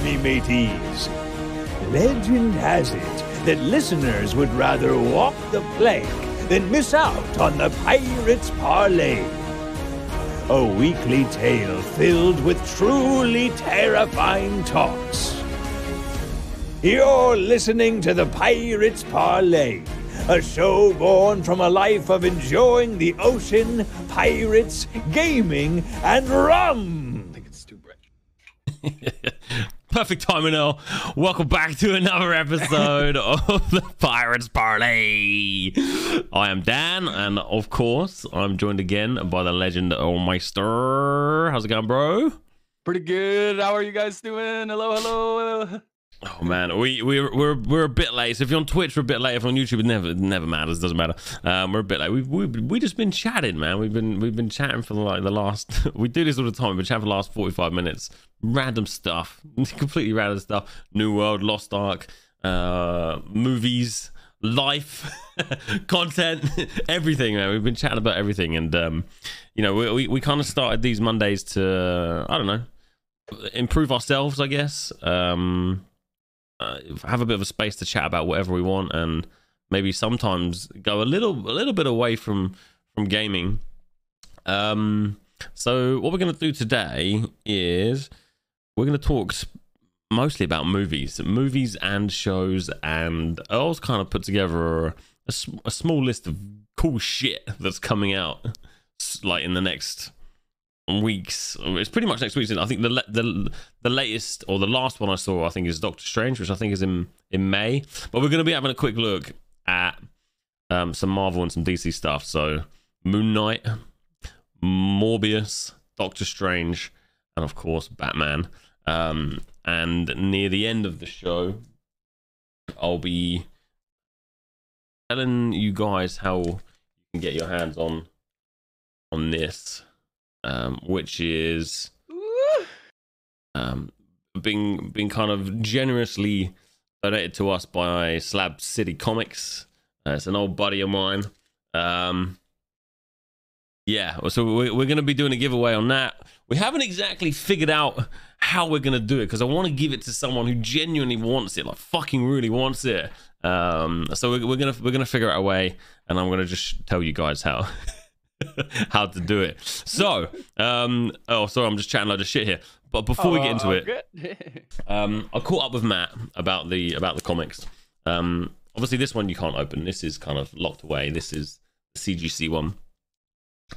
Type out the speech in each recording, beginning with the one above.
me mateys. Legend has it that listeners would rather walk the plank than miss out on the Pirates Parley. A weekly tale filled with truly terrifying talks. You're listening to the Pirates Parley, a show born from a life of enjoying the ocean, pirates, gaming, and rum. I think it's too bright. Perfect timing, Earl. Welcome back to another episode of the Pirates Parley. I am Dan, and of course, I'm joined again by the legend Earlmeister. How's it going, bro? Pretty good. How are you guys doing? Hello, hello. Oh man, we're a bit late. So if you're on Twitch, we're a bit late. If you're on YouTube, it never matters. Doesn't matter. We're a bit late. We just been chatting, man. We've been chatting for like the last. We do this all the time. We've been chatting for the last 45 minutes. Random stuff, completely random stuff. New World, Lost Ark, movies, life, content, everything, man. We've been chatting about everything, and you know, we kind of started these Mondays to I don't know, improve ourselves, I guess. Have a bit of a space to chat about whatever we want, and maybe sometimes go a little bit away from gaming. So what we're going to do today is we're going to talk mostly about movies and shows, and Earl's kind of put together a small list of cool shit that's coming out like in the next weeks. It's pretty much next week. I think the latest or the last one I saw, I think, is Doctor Strange, which I think is in May. But we're going to be having a quick look at some Marvel and some DC stuff. So MoonKnight, Morbius, Doctor Strange, and of course Batman. And near the end of the show, I'll be telling you guys how you can get your hands on this. Which is being kind of generously donated to us by Slab City Comics. It's an old buddy of mine. Yeah, so we're going to be doing a giveaway on that. We haven't exactly figured out how we're going to do it, because I want to give it to someone who genuinely wants it, like fucking really wants it. So we're gonna figure out a way, and I'm gonna just tell you guys how. How to do it. So oh sorry, I'm just chatting a load of shit here, but before we get into it, I caught up with Matt about the comics. Obviously this one you can't open, this is kind of locked away, this is the CGC one,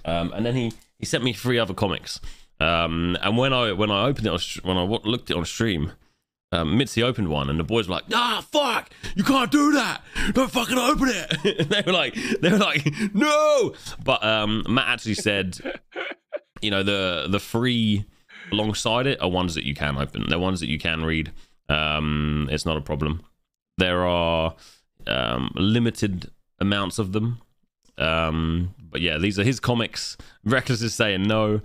and then he sent me 3 other comics, and when I opened it, when I looked at it on stream, Mitzi opened one, and the boys were like, "Ah, fuck! You can't do that! Don't fucking open it!" they were like, "No!" But Matt actually said, you know, the 3 alongside it are ones that you can open. They're ones that you can read. It's not a problem. There are limited amounts of them. But yeah, these are his comics. Reckless is saying no.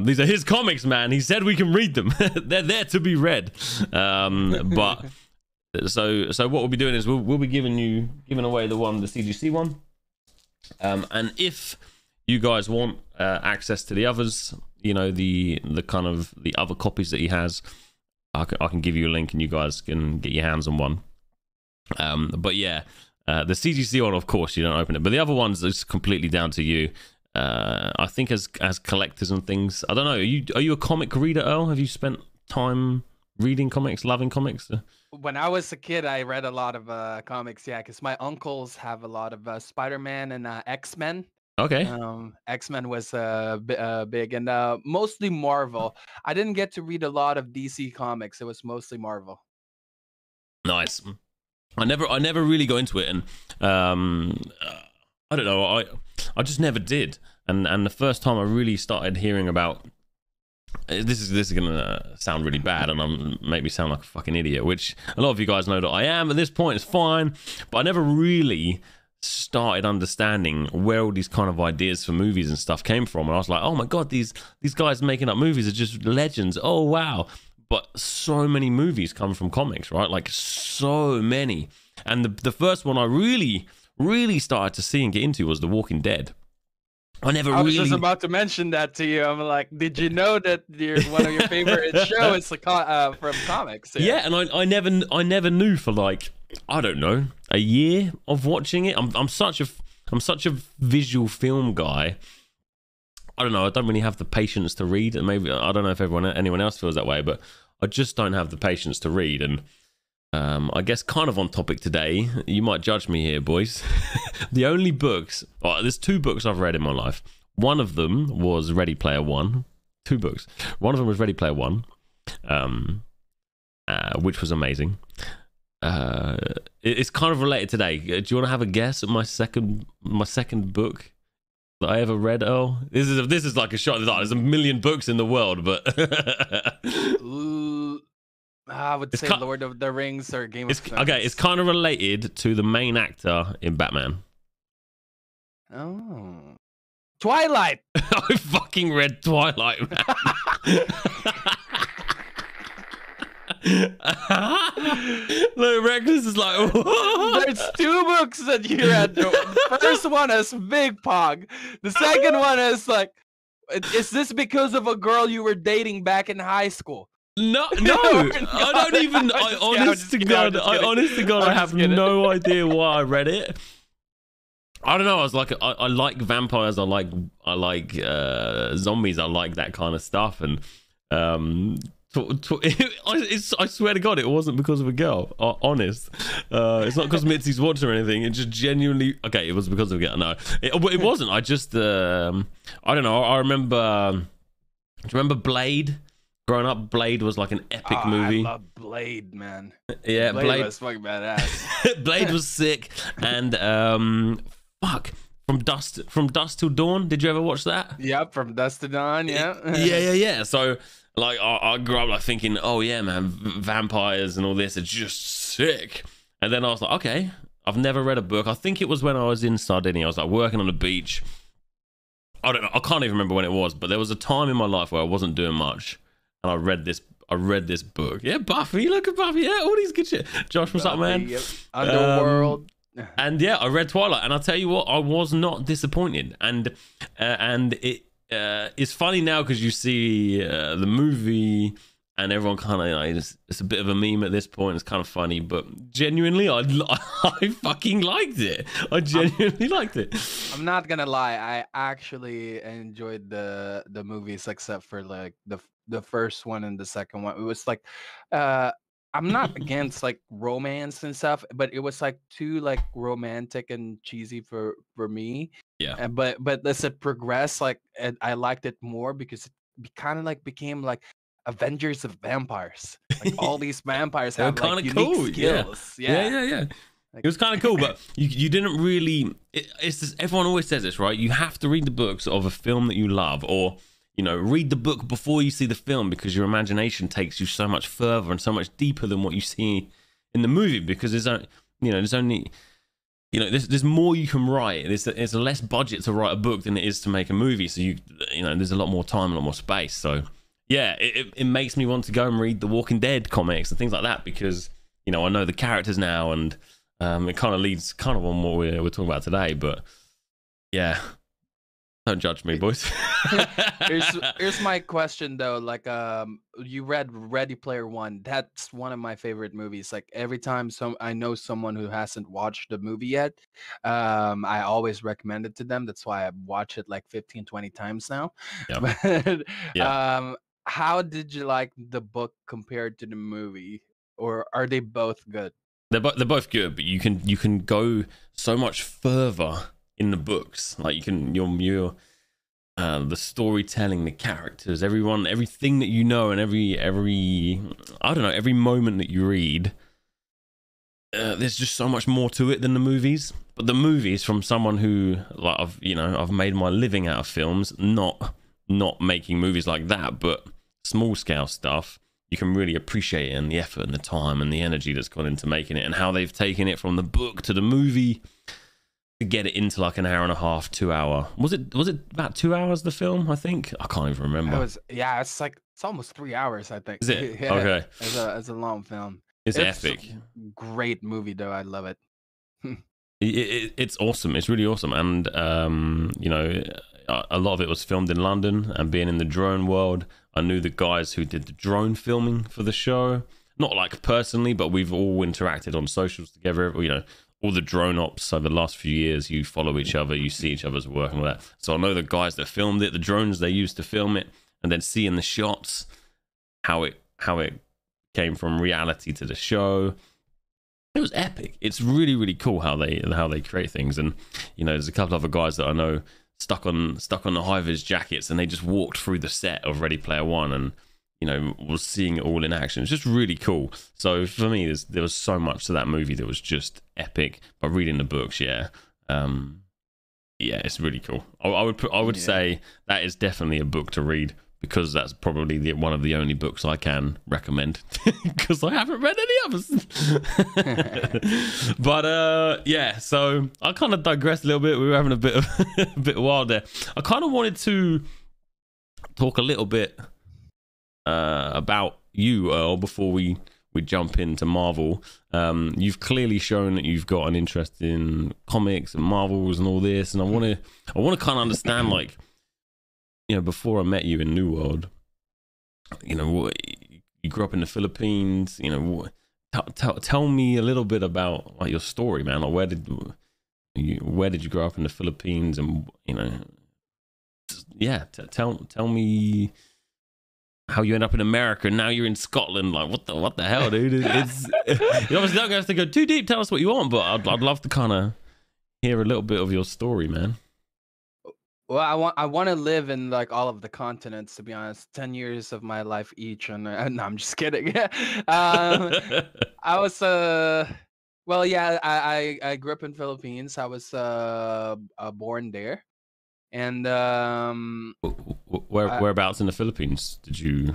These are his comics, man. He said we can read them. They're there to be read. But so what we'll be doing is we'll be giving away the CGC one. And if you guys want access to the others, you know, the kind of the other copies that he has, I can give you a link, and you guys can get your hands on one. But yeah. The CGC one, of course, you don't open it, but the other ones is completely down to you. I think as collectors and things, I don't know. Are you a comic reader, Earl? Have you spent time reading comics, loving comics? When I was a kid, I read a lot of comics. Yeah, because my uncles have a lot of Spider-Man and X-Men. Okay. X-Men was big, and mostly Marvel. I didn't get to read a lot of DC comics. It was mostly Marvel. Nice. I never really got into it, and I don't know, I just never did. And the first time I really started hearing about this is gonna sound really bad, and make me sound like a fucking idiot, which a lot of you guys know that I am at this point. It's fine, but I never really started understanding where all these kind of ideas for movies and stuff came from. And I was like, oh my god, these guys making up movies are just legends. Oh wow. But so many movies come from comics, right? Like so many. And the first one I really started to see and get into was The Walking Dead. I never I was really. just about to mention that to you. I'm like, did you know that one of your favorite show is from comics? Yeah, and I never knew for like, I don't know, a year of watching it. I'm such a visual film guy. I don't know. I don't really have the patience to read, and maybe I don't know if anyone else feels that way, but I just don't have the patience to read. And I guess kind of on topic today, you might judge me here, boys. The only books, there's 2 books I've read in my life. One of them was Ready Player One. 2 books. One of them was Ready Player One, which was amazing. It's kind of related today. Do you want to have a guess at my second book that I ever read, Earl? This is like a shot. There's a million books in the world, but I would say Lord of the Rings or Game of Thrones. Okay, it's kind of related to the main actor in Batman. Oh. Twilight! I fucking read Twilight, man. Look, Reckless is like, what? There's 2 books that you read. The first one is Big Pog. The second one is like, is this because of a girl you were dating back in high school? No, I don't even. I honest to God, I have no idea why I read it. I don't know. I was like, I like vampires. I like zombies. I like that kind of stuff. And I swear to God, it wasn't because of a girl. Honest, it's not because Mitzi's watching or anything. It just genuinely. Okay, it was because of a girl. No, it wasn't. I just I don't know. I remember. Do you remember Blade? Growing up, Blade was like an epic movie. I love Blade, man. Yeah, Blade was fucking badass. Blade was sick. And From Dusk Till Dawn. Did you ever watch that? Yep, From Dusk to Dawn. Yeah. Yeah. So like, I grew up like thinking, oh yeah, man, vampires and all this are just sick. And then I was like, okay, I've never read a book. I think it was when I was in Sardinia. I was like working on the beach. I don't know. I can't even remember when it was, but there was a time in my life where I wasn't doing much. And I read this book. Yeah, Buffy. Look at Buffy. Yeah, all these good shit. Josh, what's up, man? Yep. Underworld. And yeah, I read Twilight, and I'll tell you what, I was not disappointed. And it's funny now because you see the movie, and everyone kind of, it's a bit of a meme at this point. It's kind of funny, but genuinely, I fucking liked it. I genuinely liked it. I'm not gonna lie, I actually enjoyed the movies except for like the first one and the second one. It was like, I'm not against like romance and stuff, but it was like too like romantic and cheesy for me. Yeah. But as it progressed, like I liked it more because it kind of like became like Avengers of vampires. Like all these vampires have like unique skills. Yeah. It was kind of cool, but you didn't really. It's just, everyone always says this, right? You have to read the books of a film that you love, or read the book before you see the film, because your imagination takes you so much further and so much deeper than what you see in the movie. Because there's only there's more you can write. There's less budget to write a book than it is to make a movie. So there's a lot more time, a lot more space. So yeah, it makes me want to go and read the Walking Dead comics and things like that, because I know the characters now, and it kind of leads kind of on what we're talking about today. But yeah, don't judge me, boys. here's my question though. Like, you read Ready Player One. That's one of my favorite movies. Like every time I know someone who hasn't watched the movie yet, I always recommend it to them. That's why I watch it like 15, 20 times now. Yep. But Yeah. how did you like the book compared to the movie, or are they both good? They're both good, but you can go so much further in the books. Like you're the storytelling, the characters, everything that and every moment that you read. There's just so much more to it than the movies. But the movies, from someone who I've made my living out of films, not making movies like that, but small scale stuff. You can really appreciate it, and the effort and the time and the energy that's gone into making it, and how they've taken it from the book to the movie to get it into like an hour and a half, 2 hour. Was it about 2 hours, the film? I think I can't even remember. It's almost 3 hours, I think. Is it? Yeah, okay. It's a long film. It's epic. Great movie though. I love it. It's awesome. It's really awesome. And a lot of it was filmed in London, and being in the drone world, I knew the guys who did the drone filming for the show. Not like personally, but we've all interacted on socials together. You know, all the drone ops over the last few years, you follow each other, you see each other's work and all that. So I know the guys that filmed it, the drones they used to film it, and then seeing the shots, how it came from reality to the show. It was epic. It's really, really cool how they create things. And you know, there's a couple other guys that I know stuck on the high-vis jackets, and they just walked through the set of Ready Player One, and you know, was seeing it all in action. It's just really cool. So for me, there was so much to that movie that was just epic. But reading the books, yeah, it's really cool. I would say that is definitely a book to read, because that's probably one of the only books I can recommend, because I haven't read any others. But yeah, so I kind of digressed a little bit. We were having a bit of wild there. I kind of wanted to talk a little bit about you, Earl, before we jump into Marvel. You've clearly shown that you've got an interest in comics and Marvels and all this, and I want to kind of understand, like, you know, before I met you in New World, you know, you grew up in the Philippines. You know, tell me a little bit about like your story, man. Like, where did you grow up in the Philippines, and you know, yeah, tell me how you end up in America and now you're in Scotland. Like, what the hell, dude? It's you obviously don't have to go too deep. Tell us what you want, but I'd love to kind of hear a little bit of your story, man. Well, I want to live in like all of the continents, to be honest. 10 years of my life each, and no, I'm just kidding. I was well, yeah, I grew up in Philippines. I was born there, and Whereabouts in the Philippines did you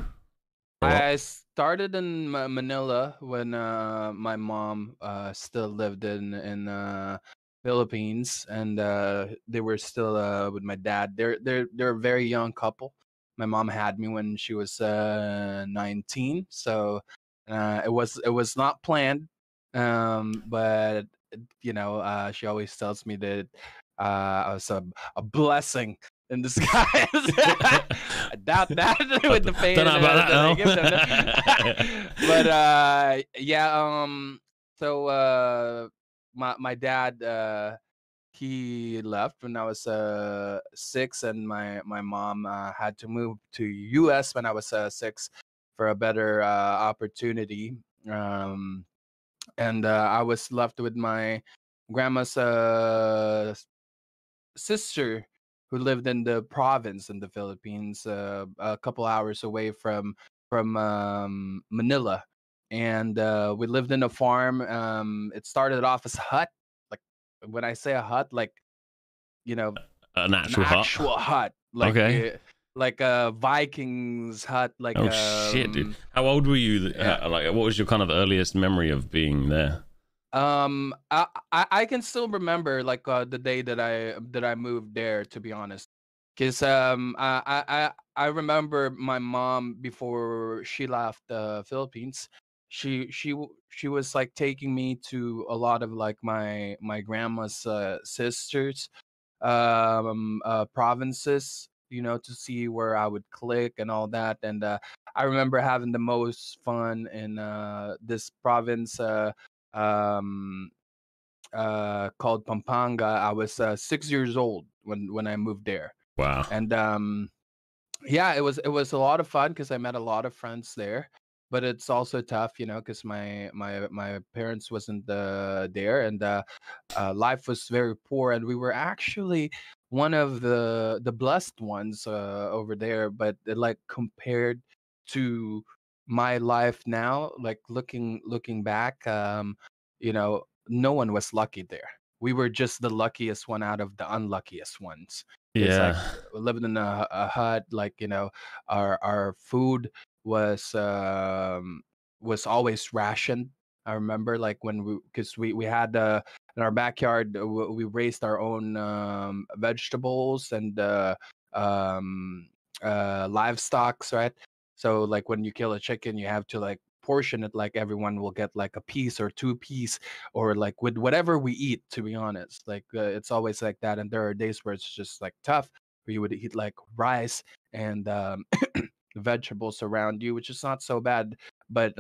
grow up? I started in Manila when my mom still lived in Philippines, and they were still with my dad. They're a very young couple. My mom had me when she was 19, so it was not planned. But you know, she always tells me that I was a blessing in disguise. I doubt that with the fame Don't know about that I give them. that. But yeah, so my dad he left when I was 6, and my mom had to move to US when I was 6 for a better opportunity. And I was left with my grandma's sister, who lived in the province in the Philippines, a couple hours away from Manila, and we lived in a farm. It started off as a hut. Like, when I say a hut, like, you know, An an actual hut. actual hut, like Okay. like a Viking's hut, like Oh shit, dude. How old were you? yeah. Like, what was your kind of earliest memory of being there? I can still remember like the day that I moved there, to be honest, because I remember my mom before she left the Philippines. She was like taking me to a lot of like my grandma's sisters provinces, you know, to see where I would click and all that. And I remember having the most fun in this province um called Pampanga. I was 6 years old when I moved there, Wow. and yeah, it was a lot of fun because I met a lot of friends there. But it's also tough, you know, because my parents wasn't there, and life was very poor, and we were actually one of the blessed ones over there. But like, compared to my life now, like looking back, you know, no one was lucky there. We were just the luckiest one out of the unluckiest ones. It's like, Yeah. we lived in a hut, like, you know, our food was was always rationed. I remember, like, when because we had in our backyard, we raised our own vegetables and um livestock, right? So like, when you kill a chicken, you have to like portion it, like everyone will get like a piece or two piece, or like with whatever we eat, to be honest. Like, it's always like that, and there are days where it's just like tough. where you would eat like rice and vegetables around you, which is not so bad. But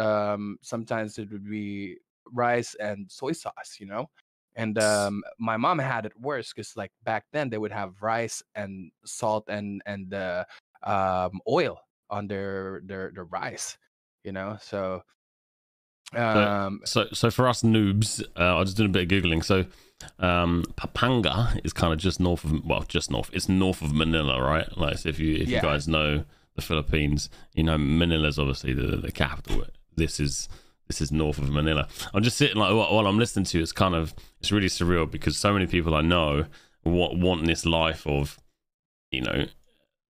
sometimes it would be rice and soy sauce, you know. And my mom had it worse because like back then they would have rice and salt and oil on their rice, you know. So So, um, so for us noobs, I was just doing a bit of googling. So, Pampanga is kind of just north of, well, just north. It's north of Manila, right? Like, so if you guys know the Philippines, you know Manila's obviously the capital. This is north of Manila. I'm just sitting like while I'm listening to you, it's really surreal because so many people I know want this life of, you know,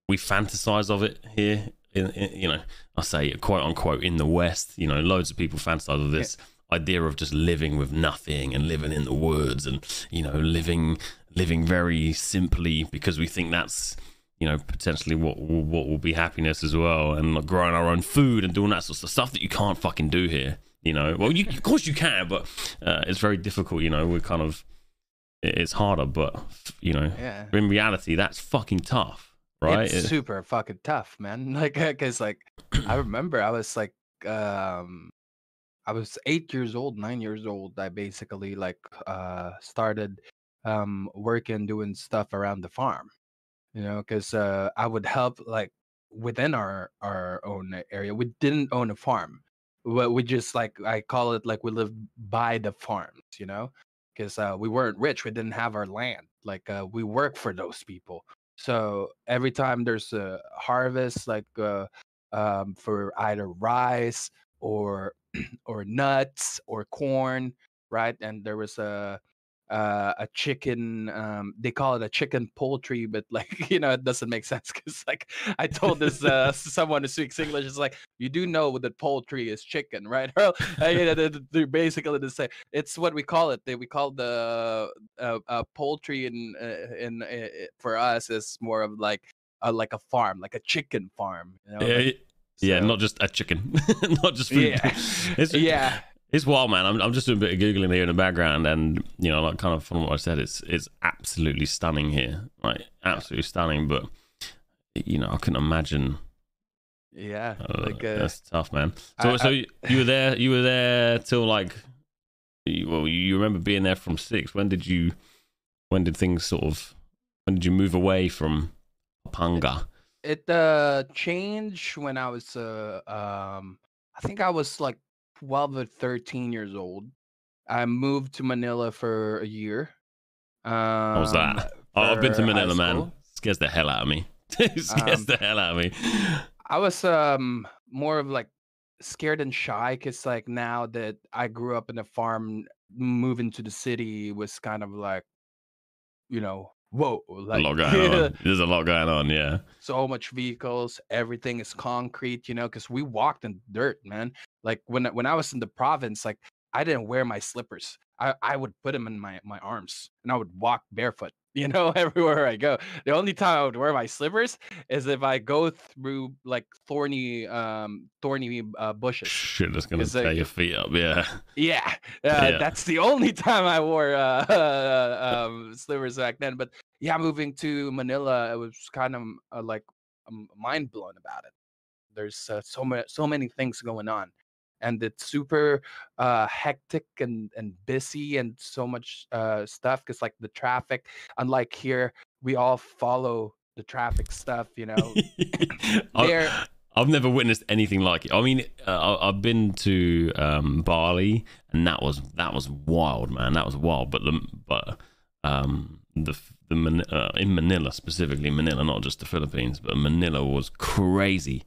we fantasize of it here. You know, I say quote unquote in the West, you know, loads of people fantasize of this idea of just living with nothing and living in the woods and, you know, living very simply because we think that's, you know, potentially what will be happiness as well, and like growing our own food and doing that sort of stuff that you can't fucking do here, you know. Well, of course you can, but it's very difficult, you know. It's harder, but, you know, in reality, that's fucking tough. Right? It's super fucking tough, man. Like, cause like I remember I was like, I was 8 years old, 9 years old. I basically like started working, doing stuff around the farm, you know, cause I would help like within our own area. We didn't own a farm. We just like I call it like we lived by the farms, you know, because we weren't rich. We didn't have our land. Like we work for those people. So every time there's a harvest, like for either rice or or nuts or corn, right? And there was a chicken. They call it a chicken poultry, but like you know, it doesn't make sense because like I told this someone who speaks English, it's like you do know that poultry is chicken, right? Earl? You know, they're basically the same. It's what we call it. We call the poultry for us is more of like a farm, like a chicken farm. You know, yeah, not just a chicken, not just food. Yeah, it's wild, man. I'm just doing a bit of googling here in the background, and you know, like kind of from what I said, it's absolutely stunning here, like absolutely stunning. But you know, I couldn't imagine. Yeah, that's tough, man. So you were there till like, well, you remember being there from 6. When did you move away from Pampanga? It changed when I was I think I was like 12 or 13 years old. I moved to Manila for a year. What was that? I've been to Manila, man. Scares the hell out of me. Scares the hell out of me. I was more of like scared and shy because like now that I grew up in a farm, moving to the city was kind of like, you know, whoa, like a lot going on. There's a lot going on, yeah. So much vehicles, everything is concrete, you know, because we walked in dirt, man. Like when I was in the province, like I didn't wear my slippers. I would put them in my arms and I would walk barefoot, you know, everywhere I go. The only time I would wear my slippers is if I go through like thorny bushes. Shit, that's gonna tear your feet up, yeah. Yeah, that's the only time I wore slippers back then. But yeah, moving to Manila, it was kind of like mind blown about it. There's so many things going on, and it's super hectic and busy and so much stuff because like the traffic. Unlike here, we all follow the traffic stuff. You know, I've never witnessed anything like it. I mean, I've been to Bali, and that was wild, man. That was wild. But in Manila specifically, Manila, not just the Philippines, but Manila was crazy.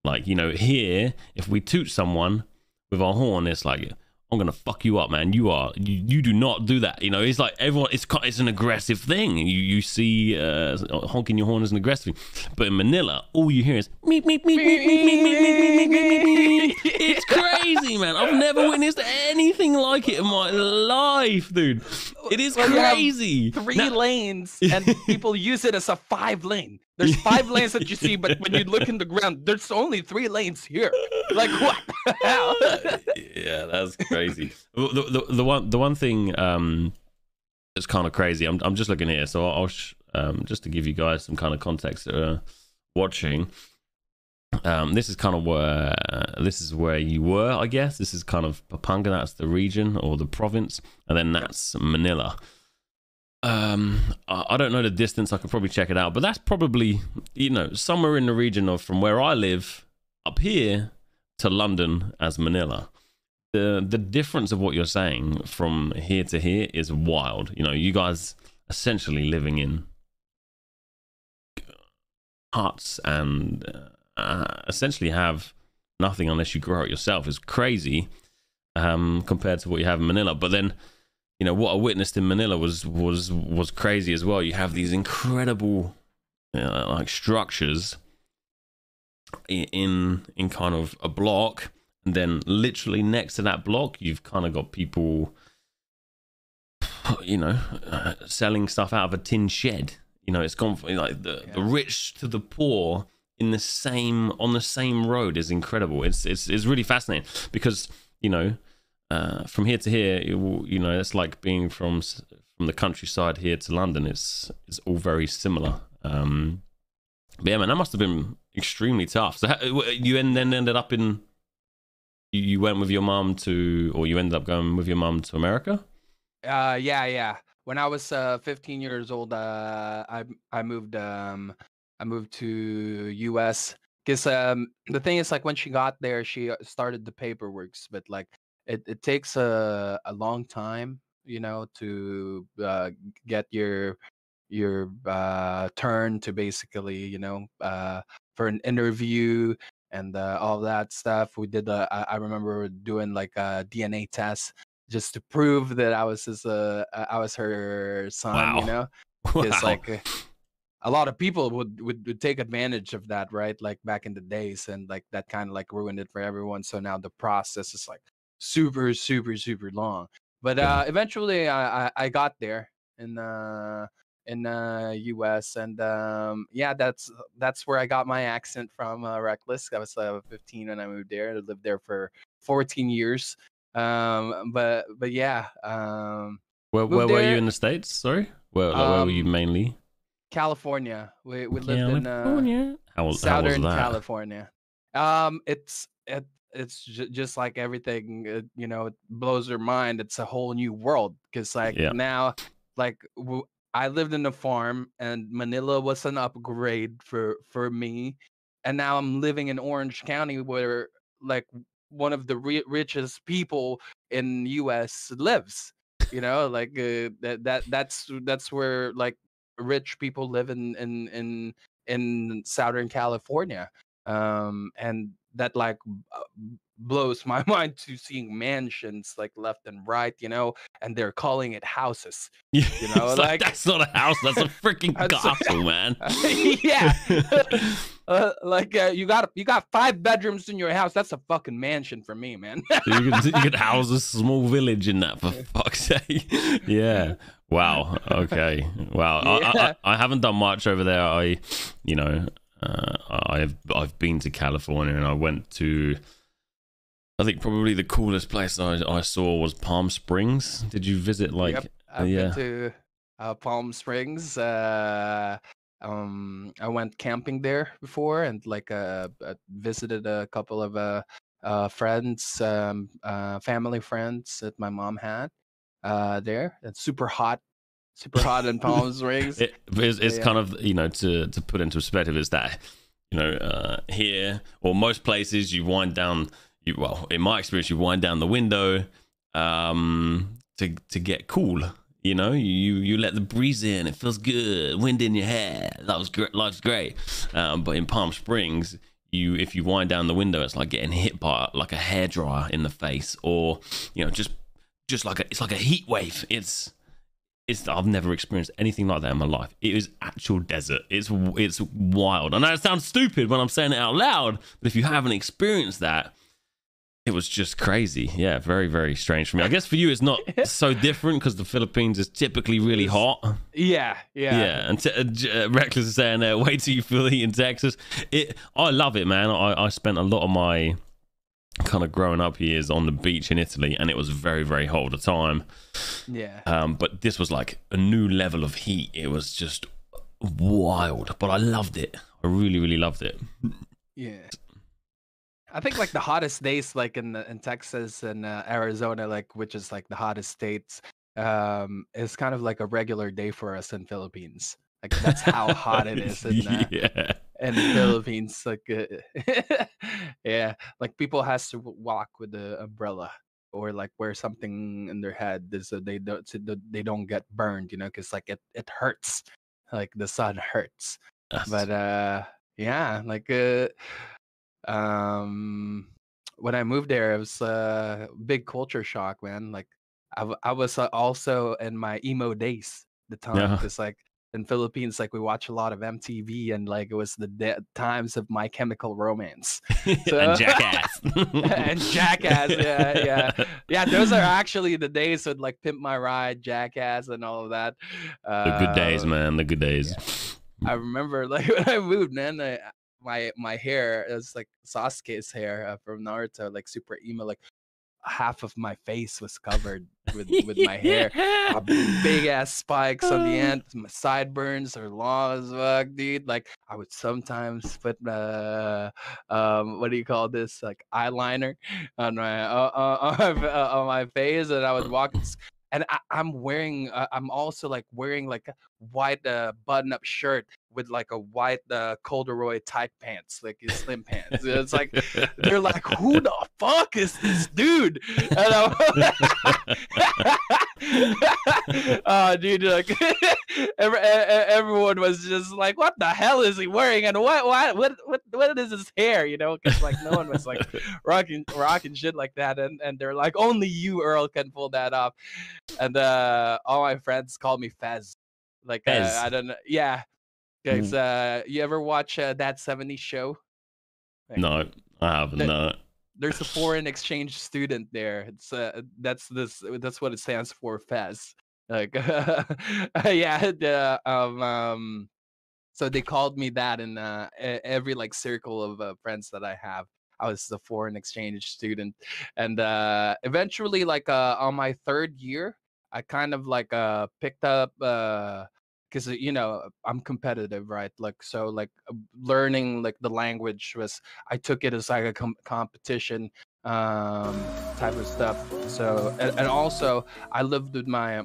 Like, you know, here, if we toot someone with our horn, it's like, I'm gonna fuck you up, man. You do not do that. You know, it's like everyone. It's an aggressive thing. You see, honking your horn is an aggressive thing. But in Manila, all you hear is meep meep meep meep meep meep meep meep meep meep. It's crazy, man. I've never witnessed anything like it in my life, dude. It is crazy. 3 lanes, and people use it as a 5-lane. There's 5 lanes that you see, but when you look in the ground, there's only 3 lanes here. Like what the hell? Yeah, that's crazy. The one thing that's kind of crazy. I'm just looking here, so just to give you guys some kind of context that are watching. This is kind of where you were, I guess. This is kind of Pampanga, that's the region or the province, and then that's Manila. I don't know the distance, I could probably check it out, but that's probably, you know, somewhere in the region of from where I live up here to London as Manila. The difference of what you're saying from here to here is wild. You know, you guys essentially living in huts and essentially have nothing unless you grow it yourself is crazy compared to what you have in Manila. But then, you know, what I witnessed in Manila was crazy as well. You have these incredible like structures in kind of a block, and then literally next to that block you've kind of got people, you know, selling stuff out of a tin shed. You know, it's gone from like the rich to the poor on the same road is incredible. It's really fascinating because, you know, from here to here, you know, it's like being from the countryside here to London. It's all very similar. But yeah, man, that must have been extremely tough. So you then ended up in, you went with your mom to, or you ended up going with your mom to America? Yeah. When I was 15 years old, I moved to US because the thing is, like, when she got there, she started the paperwork, but like it takes a long time, you know, to get your turn to basically, you know, for an interview and all that stuff. We did I remember doing like a DNA test just to prove that I was I was her son. Wow. You know, because like a lot of people would take advantage of that, right? Like back in the days, and like that kind of like ruined it for everyone. So now the process is like super long. But eventually I got there in US, and yeah, that's where I got my accent from, Reckless. I was 15 when I moved there. I lived there for 14 years. But yeah, where were you in the States? Sorry, where were you mainly? California. We lived in that? Southern California. It's just like everything, you know, it blows your mind. It's a whole new world because like now, like I lived in a farm, and Manila was an upgrade for me, and now I'm living in Orange County, where like one of the richest people in US lives. You know, like that's where like rich people live in Southern California. And that like blows my mind to seeing mansions like left and right, you know, and they're calling it houses. You know, like that's not a house, that's a freaking castle, man. Yeah. You got 5 bedrooms in your house. That's a fucking mansion for me, man. you could house a small village in that, for fuck's sake. Yeah. Wow. Okay. Wow. Yeah. I haven't done much over there. I've been to California, and I went to, I think probably the coolest place I saw was Palm Springs. Did you visit like? Yep, I've been to Palm Springs. I went camping there before, and like visited a couple of friends, family friends that my mom had there. It's super hot in Palm Springs. It's kind of, you know, to put into perspective, is that, you know, here or most places you wind down. Well, in my experience, you wind down the window to get cool. You know, you let the breeze in. It feels good. Wind in your hair. Life's great. But in Palm Springs, if you wind down the window, it's like getting hit by like a hairdryer in the face, or, you know, just like it's like a heat wave. I've never experienced anything like that in my life. It is actual desert. It's wild. I know it sounds stupid when I'm saying it out loud, but if you haven't experienced that, it was just crazy. Yeah, very, very strange for me. I guess for you, it's not so different because the Philippines is typically really hot. Yeah. And Reckless is saying, wait till you feel the heat in Texas. I love it, man. I spent a lot of my kind of growing up years on the beach in Italy, and it was very, very hot all the time. Yeah. But this was like a new level of heat. It was just wild, but I loved it. I really, really loved it. Yeah. I think like the hottest days, like in Texas and Arizona, like which is like the hottest states, is kind of like a regular day for us in Philippines. Like that's how hot it is Yeah. in Philippines. Like, yeah, like people has to walk with the umbrella or like wear something in their head so they don't get burned, you know, because like it hurts, like the sun hurts. That's- But yeah, like um when I moved there, it was a big culture shock, man. Like I was also in my emo days at the time, yeah. because like in Philippines, like we watch a lot of MTV, and like it was the times of My Chemical Romance. And So Jackass. and Jackass, yeah. Those are actually the days with like Pimp My Ride, Jackass, and all of that. The good days, man. The good days. Yeah. I remember like when I moved, man, my hair is like Sasuke's hair from Naruto, like super emo, like half of my face was covered with my hair. Big ass spikes on the end. My sideburns are long as fuck, dude. Like I would sometimes put what do you call this? Like eyeliner on my on my face, and I would walk. And I'm wearing. I'm also like wearing like a white button-up shirt with like a white corduroy tight pants, like his slim pants. It's like they're like, who the fuck is this dude? And oh, dude, like everyone was just like, what the hell is he wearing? And what is his hair? You know, because like no one was like rocking shit like that. And they're like, only you, Earl, can pull that off. And all my friends call me Fez. Like Fez. I don't know. Yeah. Guys, you ever watch that 70s show? Like, No, I haven't. No. There's a foreign exchange student there. It's that's what it stands for, Fez. Like yeah, so they called me that in every like circle of friends that I have. I was a foreign exchange student, and eventually, like on my third year, I kind of like picked up because you know I'm competitive, right? Like so, like learning like the language was, I took it as like a competition type of stuff. So and also I lived with my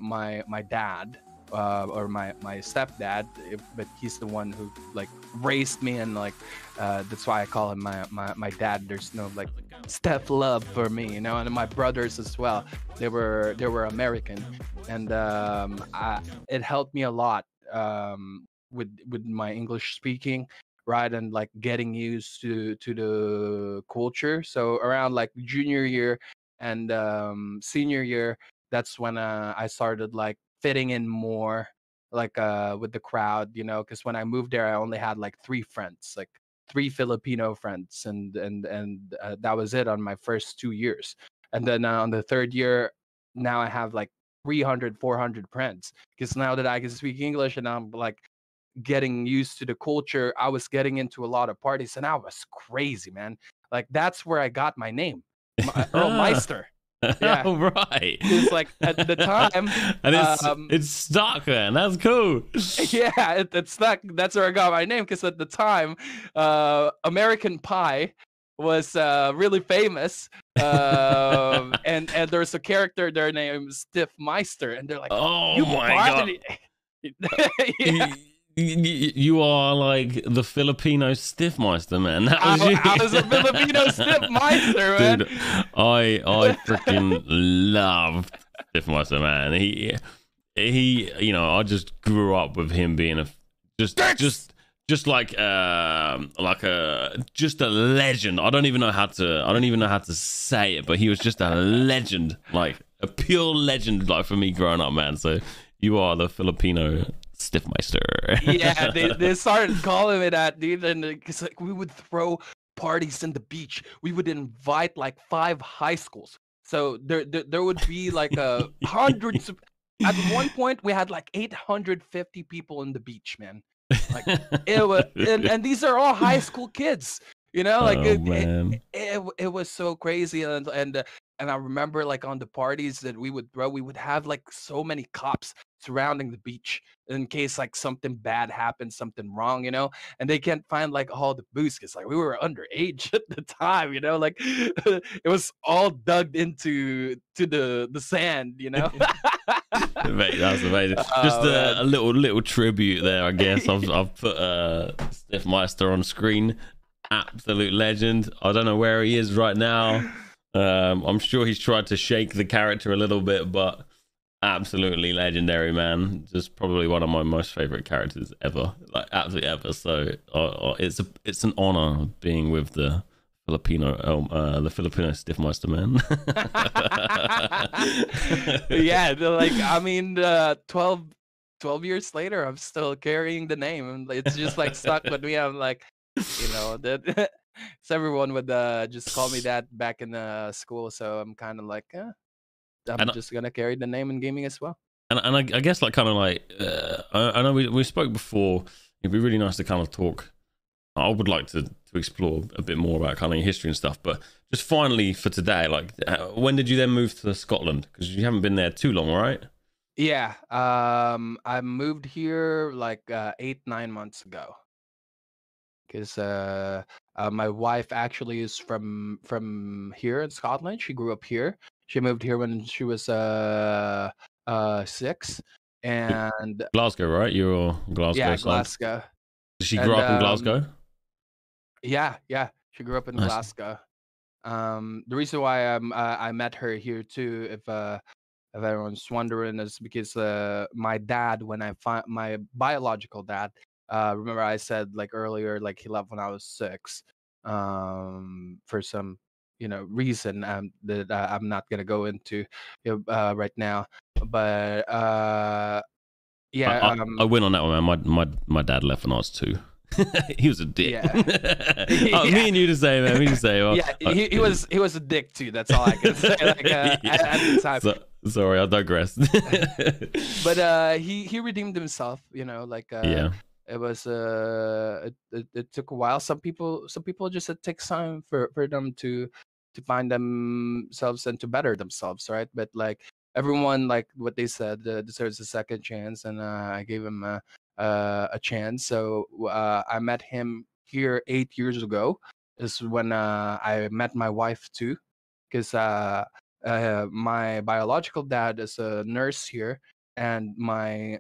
dad or my stepdad, but he's the one who like raised me, and like that's why I call him my dad. There's no like step love for me, you know. And my brothers as well, they were American, and it helped me a lot with my English speaking, right, and like getting used to the culture. So around like junior year and senior year, that's when I started like fitting in more, like with the crowd, you know, because when I moved there I only had like three friends, like three Filipino friends, and that was it on my first 2 years. And then on the third year, now I have like 300 400 friends, because now that I can speak English and I'm like getting used to the culture, I was getting into a lot of parties, and I was crazy, man. Like that's where I got my name, Earlmeister. Yeah. Oh, right. It's like at the time, and it's stuck, man. That's cool. Yeah, it's stuck. That's where I got my name, because at the time, American Pie was really famous, and there's a character there named Stiff Meister, and they're like, Oh you my god. Yeah. You are like the Filipino Stiffmeister, man. That was you. I was a Filipino Stiffmeister, man. Dude, I freaking loved Stiffmeister, man. He, you know, I just grew up with him being a just like just a legend. I don't even know how to say it, but he was just a legend, like a pure legend, like for me growing up, man. So you are the Filipino Stiffmeister. Yeah, they started calling me that, dude, and it's like we would throw parties in the beach. We would invite like 5 high schools, so there would be like hundreds of, at one point we had like 850 people in the beach, man. Like it was, and these are all high school kids, you know, like Oh, man. it was so crazy. And And I remember like on the parties that we would throw, we would have like so many cops surrounding the beach in case like something bad happens, something wrong, and they can't find like all the booze because like we were underage at the time, like it was all dug into the sand. Mate, that's amazing. Just Oh man. a little tribute there, I guess. I've put Stiffmeister on screen. Absolute legend. I don't know where he is right now. I'm sure he's tried to shake the character a little bit, but absolutely legendary, man. Just probably one of my most favorite characters ever, like absolutely ever. So it's an honor being with the Filipino Stiffmeister, man. Yeah, like I mean, 12 years later, I'm still carrying the name, and it's just like stuck with me. I'm like, that. So everyone would just call me that back in school, so I'm kind of like, I'm just gonna carry the name in gaming as well. And I guess like kind of like I know we spoke before. It'd be really nice to kind of talk. I would like to explore a bit more about kind of your history and stuff. But just finally for today, like when did you then move to Scotland? Because you haven't been there too long, right? Yeah, I moved here like 8-9 months ago. Because my wife actually is from here in Scotland. She grew up here. She moved here when she was 6, and Glasgow, right? You're Glasgow. yeah, Side. Glasgow. Did she And grow up in Glasgow? yeah, she grew up in Nice. Glasgow. The reason why I met her here too, if everyone's wondering, is because my dad, when I find my biological dad, remember I said like earlier, like he left when I was 6, for some reason that I'm not gonna go into right now, but yeah, I win on that one, man. My dad left when I was 2. He was a dick. Yeah. Me and you the same, man. Me the same. Yeah, he was a dick too. That's all I can say. Like at the time. Sorry, I digress. But he redeemed himself. Like yeah. It was it took a while. Some people just it takes time for them to find themselves and to better themselves, right? But like everyone, like what they said, deserves a second chance, and I gave him a chance. So I met him here 8 years ago. Is when I met my wife too, because my biological dad is a nurse here, and my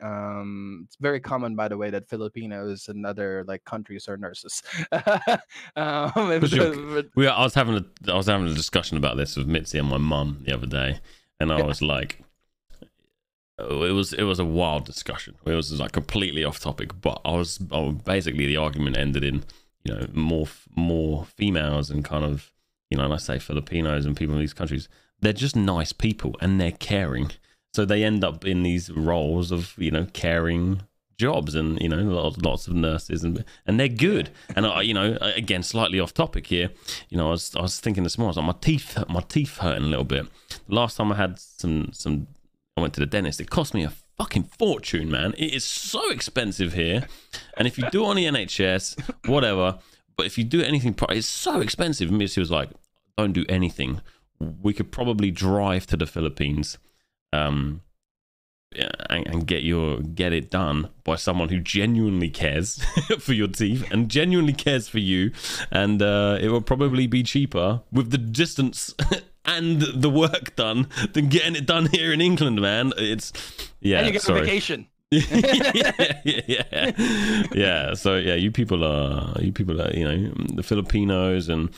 it's very common, by the way, that Filipinos and other like countries are nurses. I was having a discussion about this with Mitzi and my mum the other day, and I was like, it was a wild discussion. It was like completely off topic, but I was basically the argument ended in more females and kind of and I say Filipinos and people in these countries, they're just nice people and they're caring, so they end up in these roles of caring jobs, and lots of nurses, and they're good. And again, slightly off topic here, I was thinking this morning, I was like, my teeth hurting a little bit. The last time I had some I went to the dentist. It cost me a fucking fortune, man. It is so expensive here. And if you do it on the NHS, whatever, but if you do anything, it's so expensive. And Missy was like, don't do anything. We could probably drive to the Philippines and get it done by someone who genuinely cares for your teeth and genuinely cares for you. And it will probably be cheaper with the distance and the work done than getting it done here in England, man. It's and you get a vacation. Yeah. So yeah, you people are the Filipinos, and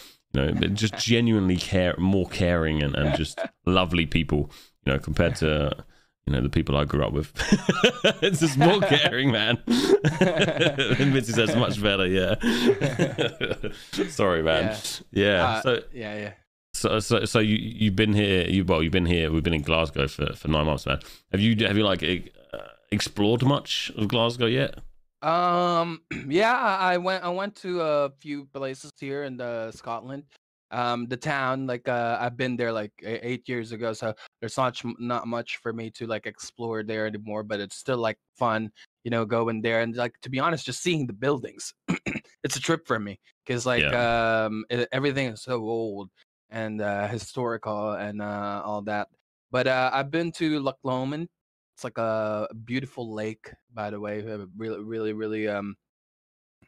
just genuinely more caring and just lovely people, compared to the people I grew up with. It's just more caring, man. And Mitzi says much better. Yeah. Sorry, man. Yeah. So you've been here. You've been here. We've been in Glasgow for 9 months, man. Have you like explored much of Glasgow yet? Yeah, I went to a few places here in Scotland. The town, like I've been there like 8 years ago, so there's not much for me to like explore there anymore. But it's still like fun, going there, and like to be honest, just seeing the buildings, it's a trip for me, because like everything is so old. and historical and all that. But I've been to Loch Lomond. It's like a beautiful lake, by the way. A really, really, really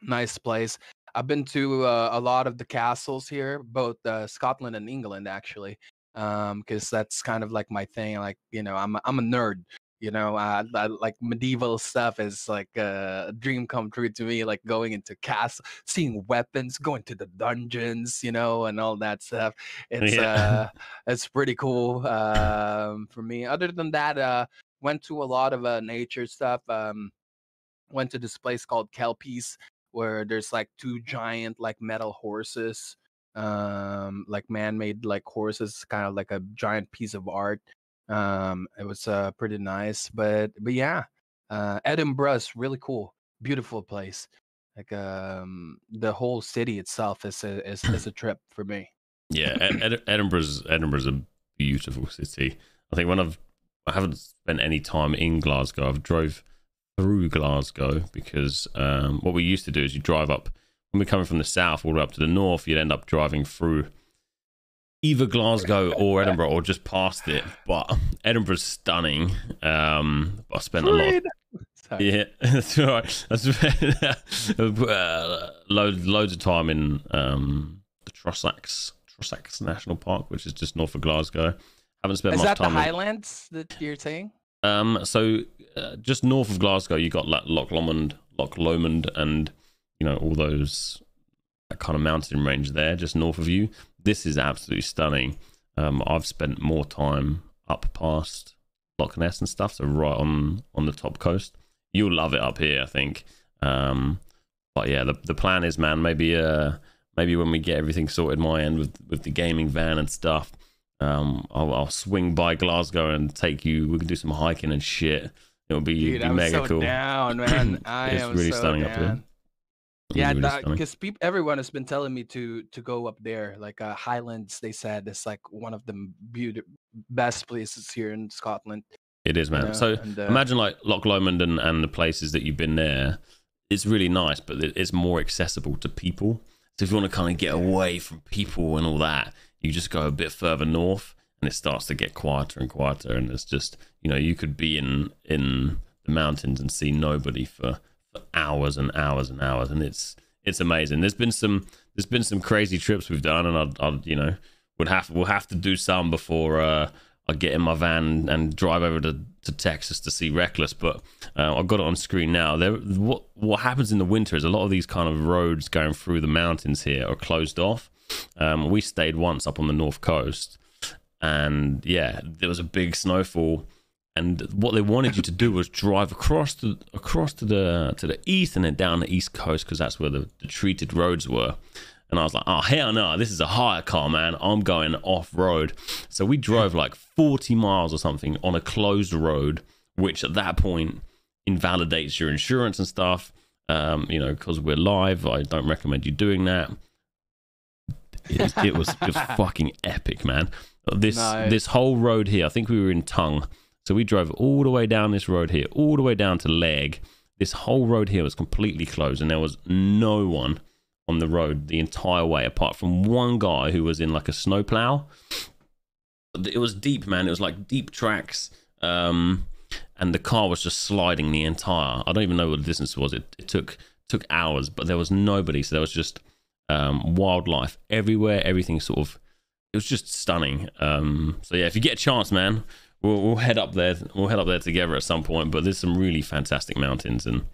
nice place. I've been to a lot of the castles here, both Scotland and England, actually, because that's kind of like my thing. Like, I'm a nerd. I like medieval stuff is like a dream come true to me. Like going into castle, seeing weapons, going to the dungeons, and all that stuff. Yeah. It's pretty cool for me. Other than that, went to a lot of nature stuff. Went to this place called Kelpies where there's like two giant like metal horses, like man-made like horses, kind of like a giant piece of art. It was pretty nice, but yeah, Edinburgh's really cool, beautiful place. Like the whole city itself is a trip for me. Yeah, Edinburgh's a beautiful city. I think I haven't spent any time in Glasgow. I've drove through Glasgow because what we used to do is you drive up when we're coming from the south all the way up to the north. You'd end up driving through either Glasgow or Edinburgh or just past it. But Edinburgh's stunning. I spent a lot. Sorry. Yeah, that's right. That's loads of time in the Trossachs National Park, which is just north of Glasgow. Haven't spent Is much that the time. Highlands that you're saying? So just north of Glasgow, you got Loch Lomond, and all those that kind of mountain range there, just north of you. This is absolutely stunning. I've spent more time up past Loch Ness and stuff, so right on the top coast. You'll love it up here, I think. But yeah, the plan is, man, maybe when we get everything sorted my end with the gaming van and stuff, I'll swing by Glasgow and take you. We can do some hiking and shit. It'll be, Dude, I'm mega so cool. down, man. It's really so stunning down. up here. Yeah, Really stunning. because everyone has been telling me to go up there. Like Highlands, they said it's like one of the best places here in Scotland. It is, man. So imagine like Loch Lomond and the places that you've been there. It's really nice, but it's more accessible to people. So if you want to kind of get away from people and all that, you just go a bit further north, and it starts to get quieter and quieter. And it's just, you could be in the mountains and see nobody for hours and hours and hours, and it's amazing. There's been some crazy trips we've done, and we'll have to do some before I get in my van and drive over to Texas to see Reckless. But I've got it on screen now. What happens in the winter is a lot of these kind of roads going through the mountains here are closed off. We stayed once up on the north coast, and yeah, there was a big snowfall. And what they wanted you to do was drive across to the east and then down the east coast, because that's where the treated roads were. And I was like, oh, hell no, this is a hire car, man. I'm going off-road. So we drove like 40 miles or something on a closed road, which at that point invalidates your insurance and stuff. Because we're live, I don't recommend you doing that. It was fucking epic, man. This whole road here, I think we were in Tongue. So we drove all the way down this road here, all the way down to Legg. This whole road here was completely closed, and there was no one on the road the entire way, apart from one guy who was in like a snowplow. It was deep, man. It was like deep tracks, and the car was just sliding the entire. I don't even know what the distance was. It took hours, but there was nobody. So there was just wildlife everywhere. Everything sort of. It was just stunning. So yeah, if you get a chance, man. We'll head up there. We'll head up there together at some point. But there's some really fantastic mountains, and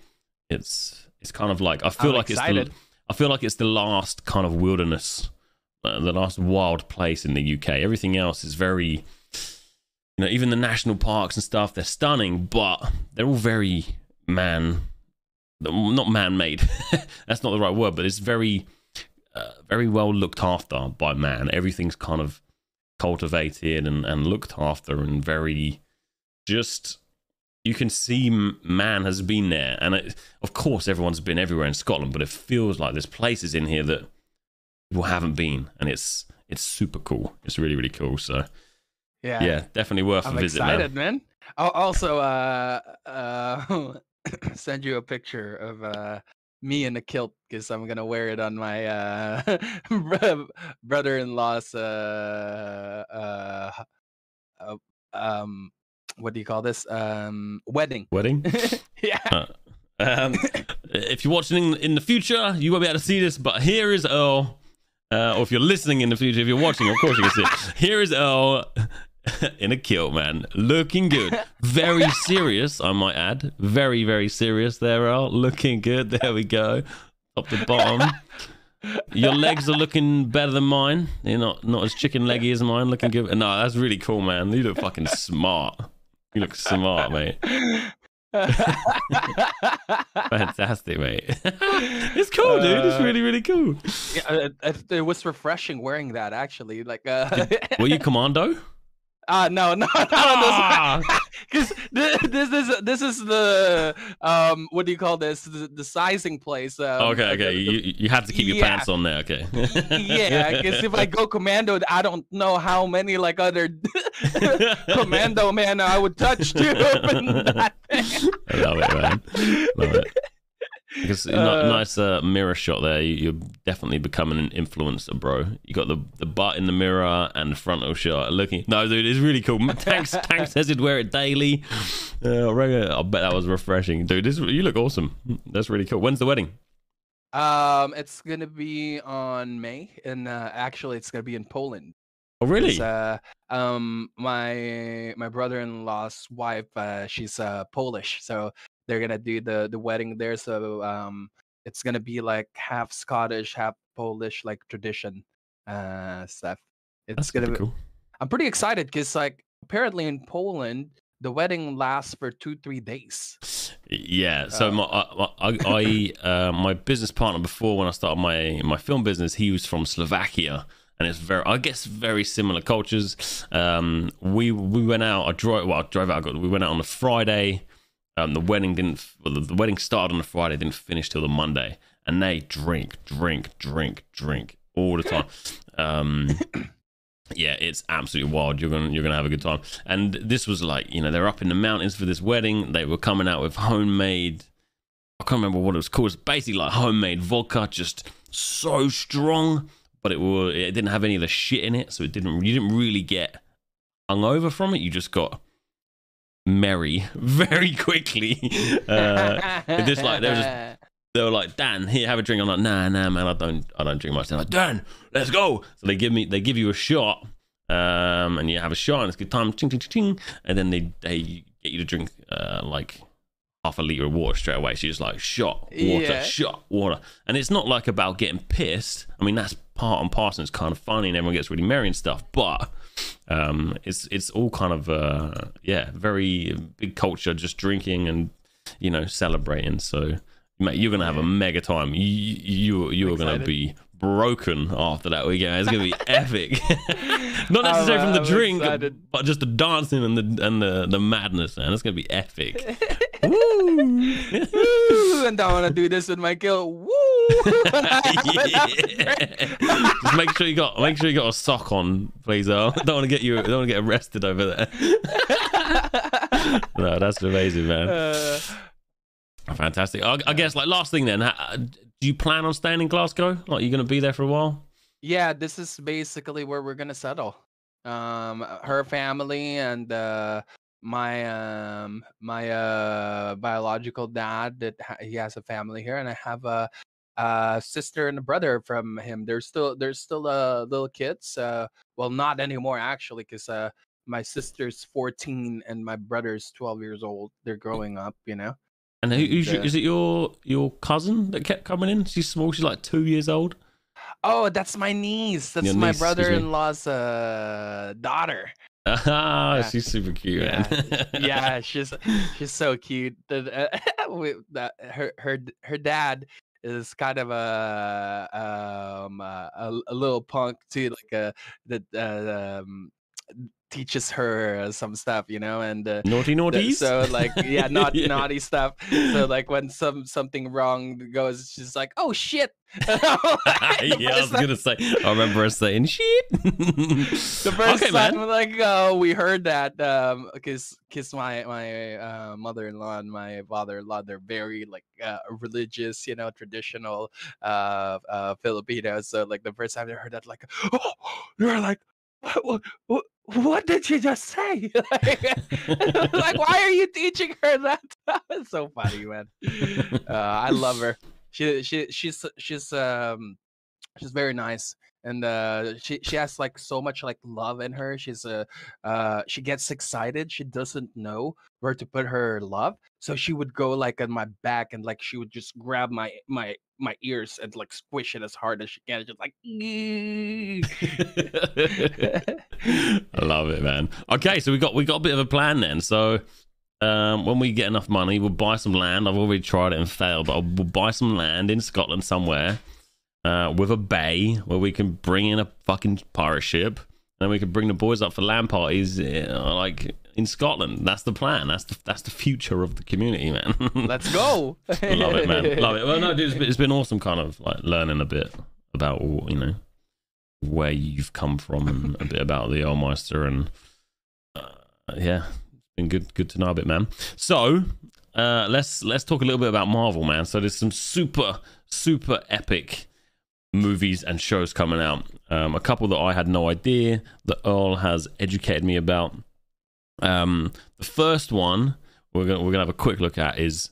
it's kind of like I feel like it's the last kind of wilderness, the last wild place in the UK. Everything else is very, even the national parks and stuff. They're stunning, but they're all very not man-made. That's not the right word, but it's very well looked after by man. Everything's kind of cultivated and looked after, and very just, you can see man has been there. And of course everyone's been everywhere in Scotland, but it feels like there's places in here that people haven't been, and it's super cool. It's really, really cool. So yeah, definitely worth a visit. I'm excited, man. I'll also send you a picture of me in a kilt because I'm gonna wear it on my brother-in-law's uh, um what do you call this wedding. Wedding. Yeah. If you're watching in the future, you won't be able to see this, but here is Earl. Or if you're listening in the future, if you're watching, of course you can see it. Here is Earl in a kilt, man. Looking good. Very serious, I might add. Very, very serious there, Earl. Looking good. There we go. Top to bottom. Your legs are looking better than mine. You're not as chicken leggy as mine. Looking good. No, that's really cool, man. You look fucking smart. You look smart, mate. Fantastic, mate. It's cool, dude. It's really, really cool. Yeah, it was refreshing wearing that actually. Like, were you commando? No, because this is the what do you call this? The sizing place. Okay. You had to keep your pants on there. Okay. Yeah, because if I go commando, I don't know how many like other commando man I would touch to open that thing. I love it, man. Love it. Because nice mirror shot there. You're definitely becoming an influencer, bro. You got the butt in the mirror and the frontal shot. Looking, no, dude, it's really cool. Tank says he'd wear it daily. I bet that was refreshing, dude. You look awesome. That's really cool. When's the wedding? It's gonna be on May, and actually, it's gonna be in Poland. Oh, really? My brother-in-law's wife, she's Polish, so they're gonna do the wedding there. So it's gonna be like half Scottish, half Polish, like tradition stuff. That's gonna be cool. I'm pretty excited because like apparently in Poland the wedding lasts for 2-3 days. Yeah. So my business partner before, when I started my film business, he was from Slovakia. And it's very similar cultures. We went out. I drove out. We went out on the Friday. The wedding started on the Friday, didn't finish till the Monday, and they drink all the time. Yeah, it's absolutely wild. You're gonna have a good time. And this was like, they're up in the mountains for this wedding. They were coming out with homemade. I can't remember what it was called. It's basically like homemade vodka, just so strong. But it didn't have any of the shit in it, so you didn't really get hungover from it. You just got merry very quickly. They were like, Dan, here, have a drink. I'm like, nah, man, I don't drink much. They're like, Dan, let's go. So they give you a shot, and you have a shot, and it's a good time, ching, ching, ching, ching. And then they get you to drink like half a liter of water straight away. So you're just like, shot water. And it's not like about getting pissed. I mean, that's part and parcel. It's kind of funny and everyone gets really merry and stuff, but it's all kind of very big culture, just drinking and celebrating. So mate, you're gonna have a mega time. You're gonna be broken after that weekend. It's gonna be epic. Not necessarily from the drink, but just the dancing and the madness, man. It's gonna be epic. Woo! And I want to do this with my kill. Woo! Just make sure you got a sock on, please. Don't want to get arrested over there. No, that's amazing, man. Fantastic. I guess like last thing then, do you plan on staying in Glasgow? Like you're gonna be there for a while? Yeah, this is basically where we're gonna settle. Her family and my biological dad, he has a family here, and I have a sister and a brother from him. They're still little kids. Well, not anymore actually, because my sister's 14 and my brother's 12 years old. They're growing up, And is it your cousin that kept coming in? She's small. She's like 2 years old. Oh, that's my niece. That's my brother-in-law's daughter. She's super cute, man. Yeah, she's so cute. Her dad is kind of a little punk too, like teaches her some stuff, you know, and Naughty naughties. so like yeah, not Yeah. naughty stuff. So like when something wrong goes, she's like, oh shit. The Yeah, I was first gonna say. I remember her saying shit. The first Okay, time, man. like, oh, we heard that, because my mother-in-law and my father-in-law, they're very like religious, you know, traditional Filipinos. So like the first time they heard that, like, oh, they were like, what did you just say? Like, why are you teaching her that? It's so funny, man. I love her. She's very nice, and she has like so much like love in her. She gets excited, she doesn't know where to put her love, so she would go like on my back, and like she would just grab my ears and like squish it as hard as she can, just like I love it, man. Okay, so we got a bit of a plan then. So when we get enough money, we'll buy some land. I've already tried it and failed, but we'll buy some land in Scotland somewhere, with a bay where we can bring in a fucking pirate ship, and we can bring the boys up for land parties, like in Scotland. That's the plan. That's the future of the community, man. Let's go. Love it, man. Love it. Well, no, dude, it's been awesome, kind of like learning a bit about, you know, where you've come from and a bit about the Earlmeister, and yeah, it's been good to know a bit, man. So let's talk a little bit about Marvel, man. So there's some super epic movies and shows coming out. A couple that I had no idea that Earl has educated me about. The first one we're gonna have a quick look at is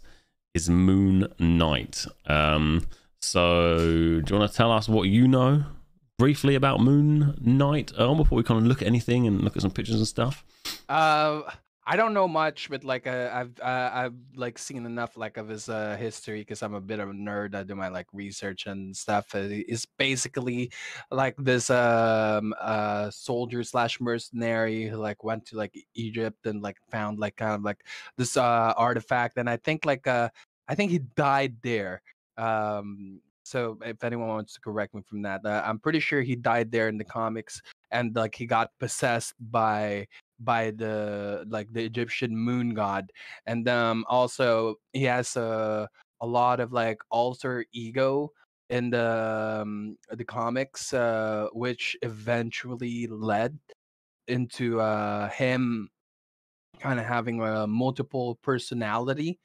Moon Knight. So do you want to tell us what you know briefly about Moon Knight, Earl, before we kind of look at anything and look at some pictures and stuff? I don't know much, but like I've like seen enough like of his history, because I'm a bit of a nerd. I do my like research and stuff. It's basically like this soldier slash mercenary who like went to like Egypt and like found like kind of like this artifact, and I think he died there. So if anyone wants to correct me from that, I'm pretty sure he died there in the comics, and like he got possessed by the Egyptian moon god, and also he has a lot of like alter ego in the comics, which eventually led into him kind of having a multiple personality,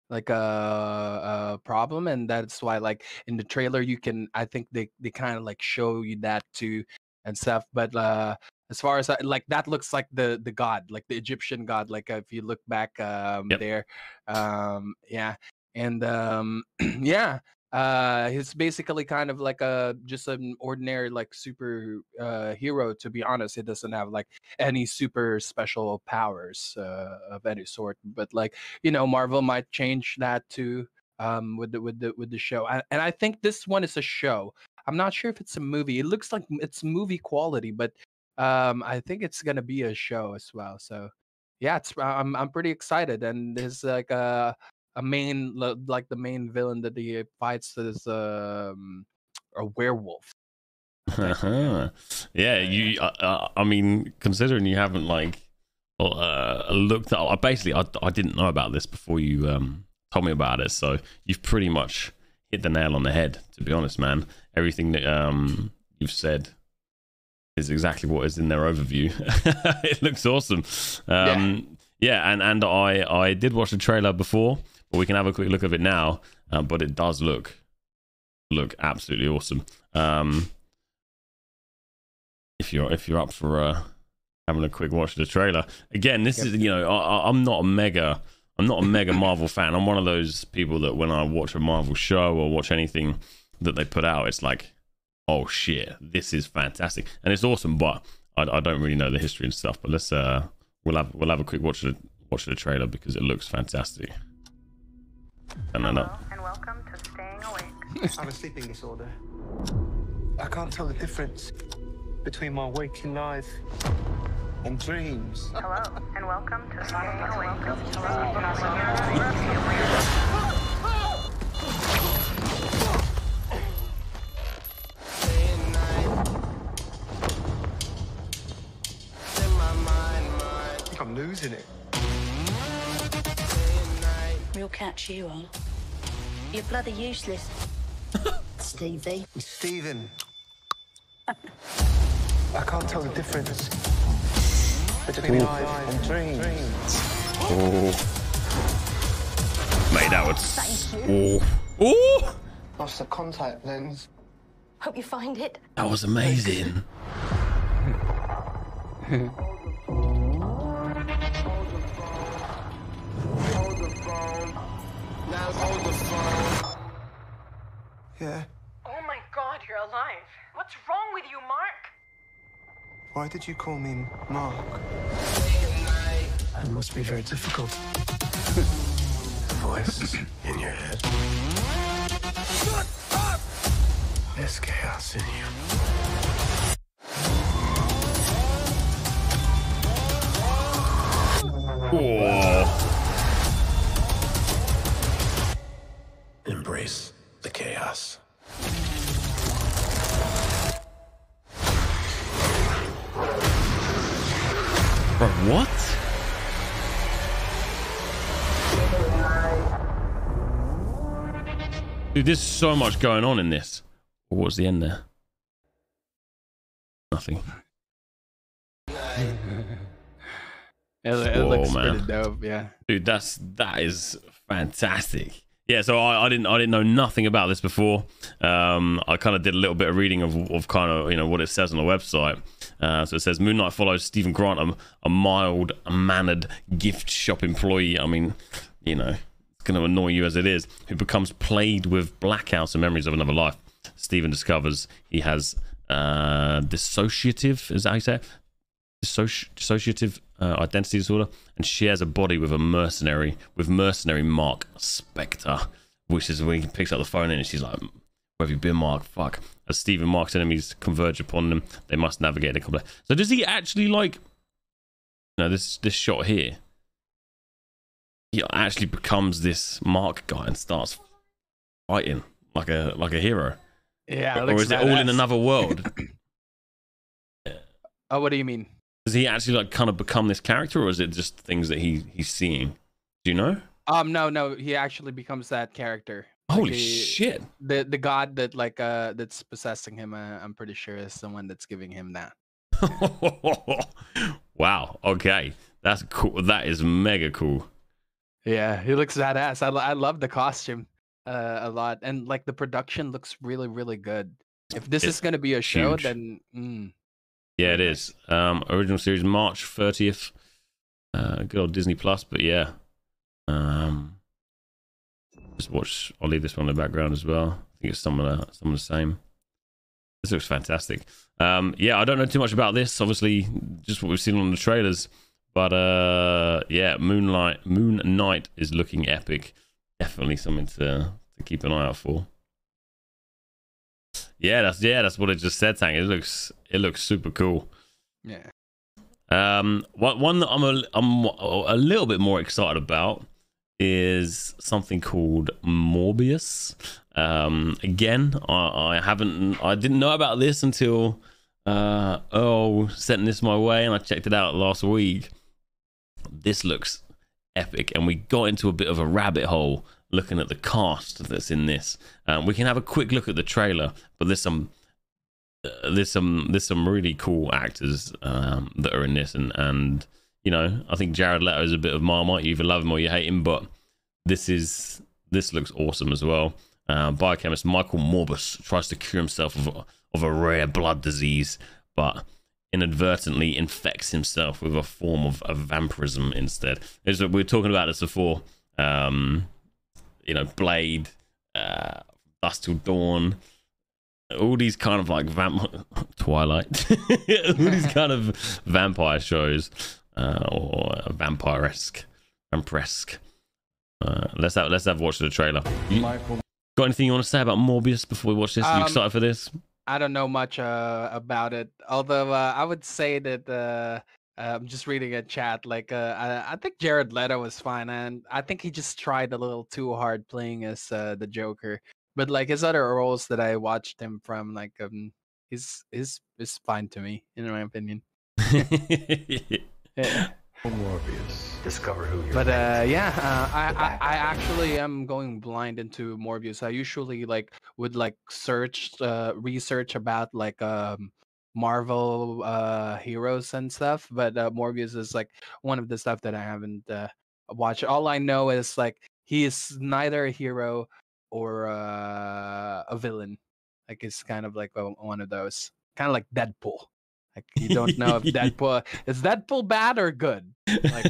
like a problem, and that's why like in the trailer you can, I think they kind of like show you that too and stuff. But as far as like that looks like the god, like the Egyptian god, like if you look back Yep. there, yeah, and yeah, he's basically kind of like just an ordinary like super hero, to be honest. He doesn't have like any super special powers of any sort, but like, you know, Marvel might change that too with the show. And I think this one is a show. I'm not sure if it's a movie. It looks like it's movie quality, but I think it's gonna be a show as well. So yeah, I'm pretty excited, and there's like a main like the main villain that he fights is a werewolf. Yeah, you. I mean, considering you haven't like looked at, I didn't know about this before you told me about it. So you've pretty much hit the nail on the head. To be honest, man, everything that you've said is exactly what is in their overview. It looks awesome. Yeah, and I did watch the trailer before, but we can have a quick look at it now. But it does look absolutely awesome. If you're up for having a quick watch of the trailer again, this is, you know, I'm not a mega Marvel fan. I'm one of those people that when I watch a Marvel show or watch anything that they put out, it's like, oh shit, this is fantastic and it's awesome. But I don't really know the history and stuff. But let's we'll have a quick watch of the trailer because it looks fantastic. Hello, and welcome to Staying Awake. I have a sleeping disorder. I can't tell the difference between my waking life and dreams. Hello, and welcome to Staying Awake. In my mind. We'll catch you on. You're bloody useless. Stevie. Stephen. I can't tell the difference between life and dreams. Oh. Mate, that was... Oh. Oh! Lost the contact lens. Hope you find it. That was amazing. Yeah. Oh my god, you're alive. What's wrong with you, Mark? Why did you call me Mark? It must be very difficult. The voice in your head. Shut up! There's chaos in you. Oh. Embrace the chaos. Bro, what? Dude, there's so much going on in this. What was the end there? Nothing. It looks man. pretty dope, yeah. Dude, that is fantastic. Yeah, so I didn't know nothing about this before. I kind of did a little bit of reading of kind of, you know, what it says on the website. So it says MoonKnight follows Stephen Grant, a mild-mannered gift shop employee. I mean, you know, it's going to annoy you as it is, who becomes plagued with blackouts and memories of another life. Stephen discovers he has dissociative, is that how you say it? Dissociative identity disorder, and shares a body with mercenary Mark Spectre, which is when he picks up the phone and she's like, where have you been, Mark? Fuck. As Stephen Mark's enemies converge upon them, they must navigate the complex. So does he actually, like, you know, this shot here, he actually becomes this Mark guy and starts fighting like a hero? Yeah, or is it all in another world? Oh, what do you mean? Does he actually, like, kind of become this character, or is it just things that he's seeing? Do you know? No, he actually becomes that character. Holy shit! The god that that's possessing him, I'm pretty sure is the one that's giving him that. Wow. Okay, that's cool. That is mega cool. Yeah, he looks badass. I love the costume a lot, and like the production looks really, really good. If this is gonna be a show, huge. then Yeah, it is. Original series March 30th. Good old Disney Plus, but yeah. Just watch. I'll leave this one in the background as well. I think it's some of the same. This looks fantastic. Yeah, I don't know too much about this. Obviously, just what we've seen on the trailers. But yeah, MoonKnight is looking epic. Definitely something to keep an eye out for. Yeah, that's what it just said, Tank. It looks super cool. yeah. One that I'm a little bit more excited about is something called Morbius. Again, I didn't know about this until Earl sent this my way, and I checked it out last week. This looks epic, and we got into a bit of a rabbit hole looking at the cast that's in this. We can have a quick look at the trailer, but there's some really cool actors that are in this, and you know, I think Jared Leto is a bit of Marmite. You either love him or you hate him, but this looks awesome as well. Biochemist Michael Morbius tries to cure himself of a rare blood disease, but inadvertently infects himself with a form of vampirism instead. We were talking about this before. You know, Blade, Dusk Till Dawn, all these kind of like Twilight, all these kind of vampire shows, or vampiresque. Let's have watched the trailer. Got anything you want to say about Morbius before we watch this? Are you excited for this? I don't know much about it, although I would say that I'm just reading a chat. Like, I think Jared Leto was fine, and I think he just tried a little too hard playing as the Joker. But like his other roles that I watched him from, like, he's fine to me, in my opinion. Yeah. Morbius. Discover who you're But meant to be. I actually am going blind into Morbius. I usually like would like search research about like Marvel heroes and stuff, but Morbius is like one of the stuff that I haven't watched. All I know is like he is neither a hero or a villain. Like it's kind of like one of those, kind of like Deadpool. Like you don't know if Deadpool is Deadpool bad or good. Like,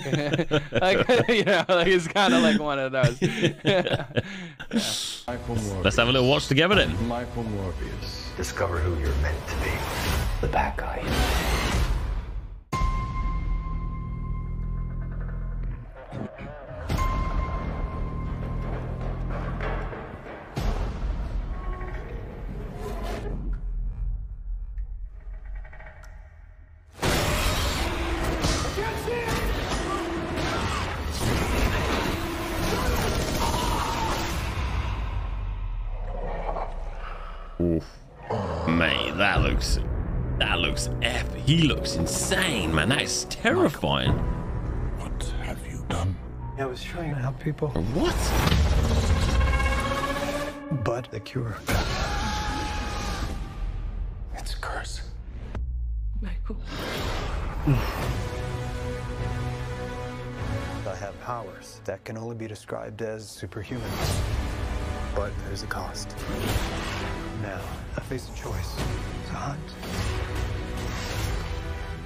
like you know, like it's kind of like one of those. Yeah. Let's have a little watch together then. Michael Morbius. Discover who you're meant to be. The bad guy. Oof. Mate, that looks epic. He looks insane, man. That is terrifying. What have you done? I was trying to help people. What? But the cure. It's a curse. Michael. I have powers that can only be described as superhuman. But there's a cost. Now, I face a choice. To hunt.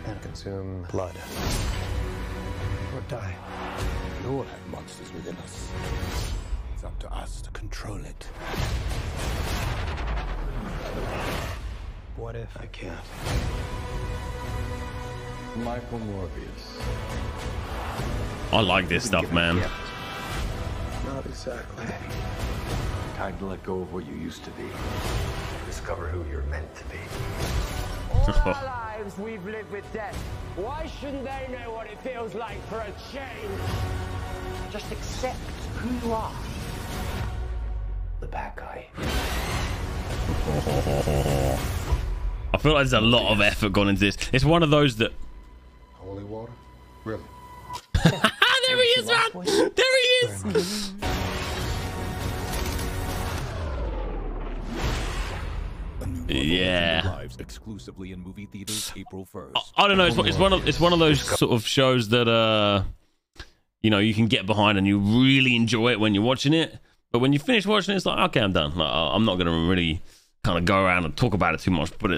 And consume blood. Or die. We all have monsters within us. It's up to us to control it. What if I can't? Michael Morbius. I like this stuff, man. Not exactly. Time to let go of what you used to be. Discover who you're meant to be. All our lives we've lived with death. Why shouldn't they know what it feels like for a change? Just accept who you are. The bad guy. I feel like there's a lot of effort gone into this. It's one of those that. Holy water? Really? There he is, man! There he is! Yeah. Arrives exclusively in movie theaters April 1st. I don't know. It's one of those sort of shows that you know, you can get behind and you really enjoy it when you're watching it. But when you finish watching it, it's like, okay, I'm done. Like, I'm not gonna really kind of go around and talk about it too much. But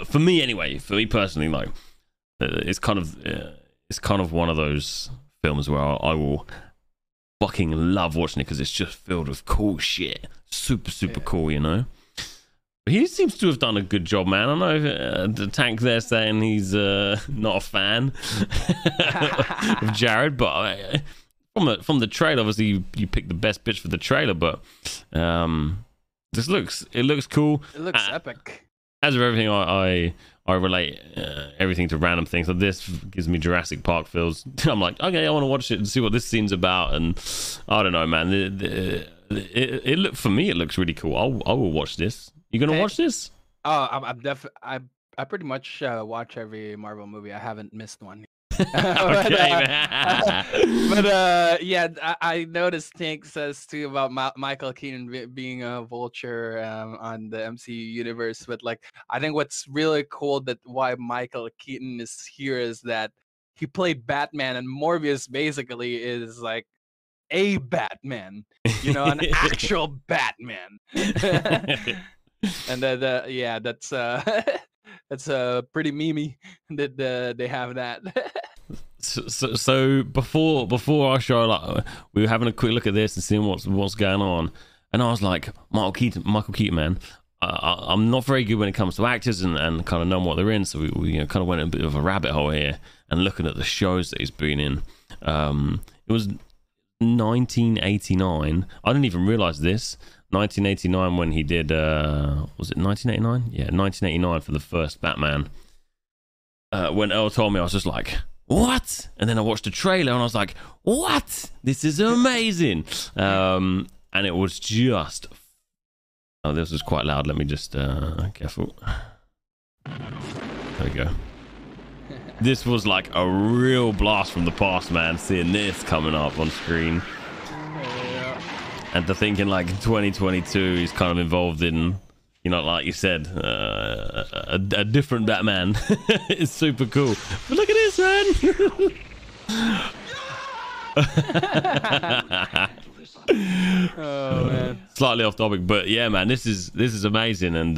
for me anyway, for me personally, like it's kind of one of those films where I will fucking love watching it because it's just filled with cool shit. Super cool, you know. He seems to have done a good job, man. I know the Tank there saying he's not a fan of Jared, but from the trailer, obviously you picked the best bitch for the trailer. But it looks cool. It looks epic. As of everything, I relate everything to random things. So this gives me Jurassic Park feels. I'm like, okay, I want to watch it and see what this scene's about. And I don't know, man. It look for me, it looks really cool. I will watch this. You gonna watch this? Oh, I pretty much watch every Marvel movie. I haven't missed one. Okay, but yeah, I noticed Tank says too about Michael Keaton being a vulture on the MCU universe. But like, I think what's really cool that why Michael Keaton is here is that he played Batman, and Morbius basically is like a Batman, you know, an actual Batman. And yeah, that's pretty memey that they have that. So before our show, like, we were having a quick look at this and seeing what's going on, and I was like, Michael Keaton, man. I'm not very good when it comes to actors and kind of knowing what they're in, so we kind of went in a bit of a rabbit hole here and looking at the shows that he's been in. It was 1989. I didn't even realize this. 1989 when he did was it 1989? Yeah, 1989 for the first Batman. When Earl told me, I was just like, what? And then I watched the trailer and I was like, what? This is amazing. And it was just, oh, this was quite loud. Let me just careful. There we go. this was like a real blast from the past, man. Seeing this coming up on screen, and to thinking like in 2022 he's kind of involved in, you know, like you said, a different Batman. It's super cool. But look at this, man. Oh man. Slightly off topic, but yeah, man, this is amazing. And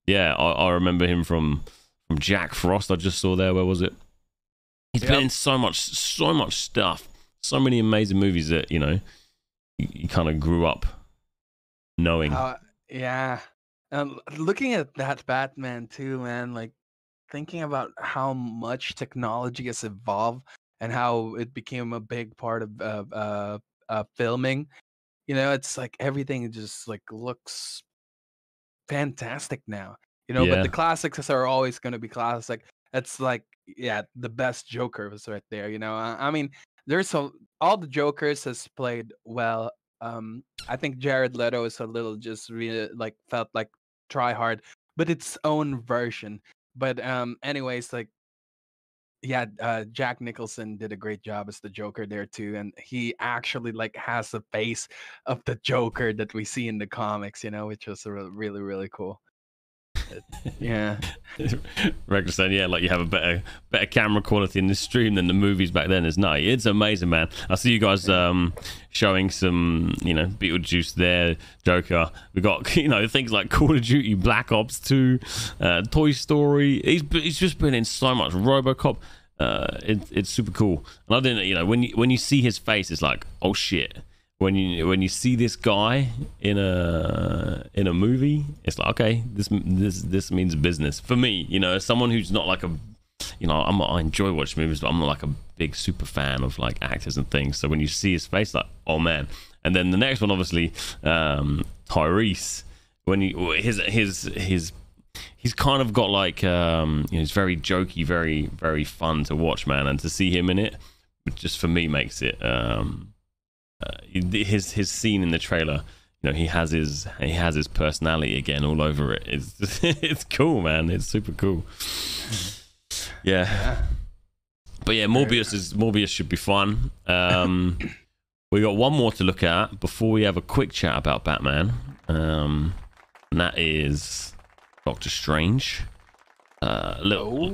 yeah, I remember him from Jack Frost. I just saw there. Where was it? He's been in so much stuff, so many amazing movies that, you know, you kind of grew up knowing. Yeah. Looking at that Batman too, man, like thinking about how much technology has evolved and how it became a big part of filming. You know, it's like everything just like looks fantastic now. You know, but the classics are always going to be classic. It's like, yeah, the best Joker was right there. You know, I mean, all the Jokers has played well. I think Jared Leto is a little just really like felt like try hard, but its own version. But anyways, like, yeah, Jack Nicholson did a great job as the Joker there too, and he actually like has the face of the Joker that we see in the comics, you know, which was really really cool. Yeah. Reckless saying, yeah, like you have a better camera quality in this stream than the movies back then. It's nice. It's amazing, man. I see you guys showing some, you know, Beetlejuice there, Joker. We got, you know, things like Call of Duty, Black Ops 2, Toy Story. He's just been in so much. RoboCop. It's super cool. And I didn't, you know, when you see his face, it's like, oh shit. When you see this guy in a movie, it's like, okay, this means business for me. You know, as someone who's not like a, you know, I enjoy watching movies, but I'm not like a big super fan of like actors and things. So when you see his face, like, oh man. And then the next one, obviously, Tyrese. When he's kind of got like, you know, he's very jokey, very very fun to watch, man. And to see him in it, just for me makes it. His scene in the trailer, you know, he has his personality again all over it. It's cool, man. It's super cool. Yeah. But yeah, Morbius should be fun. We got one more to look at before we have a quick chat about Batman, and that is Doctor Strange. Little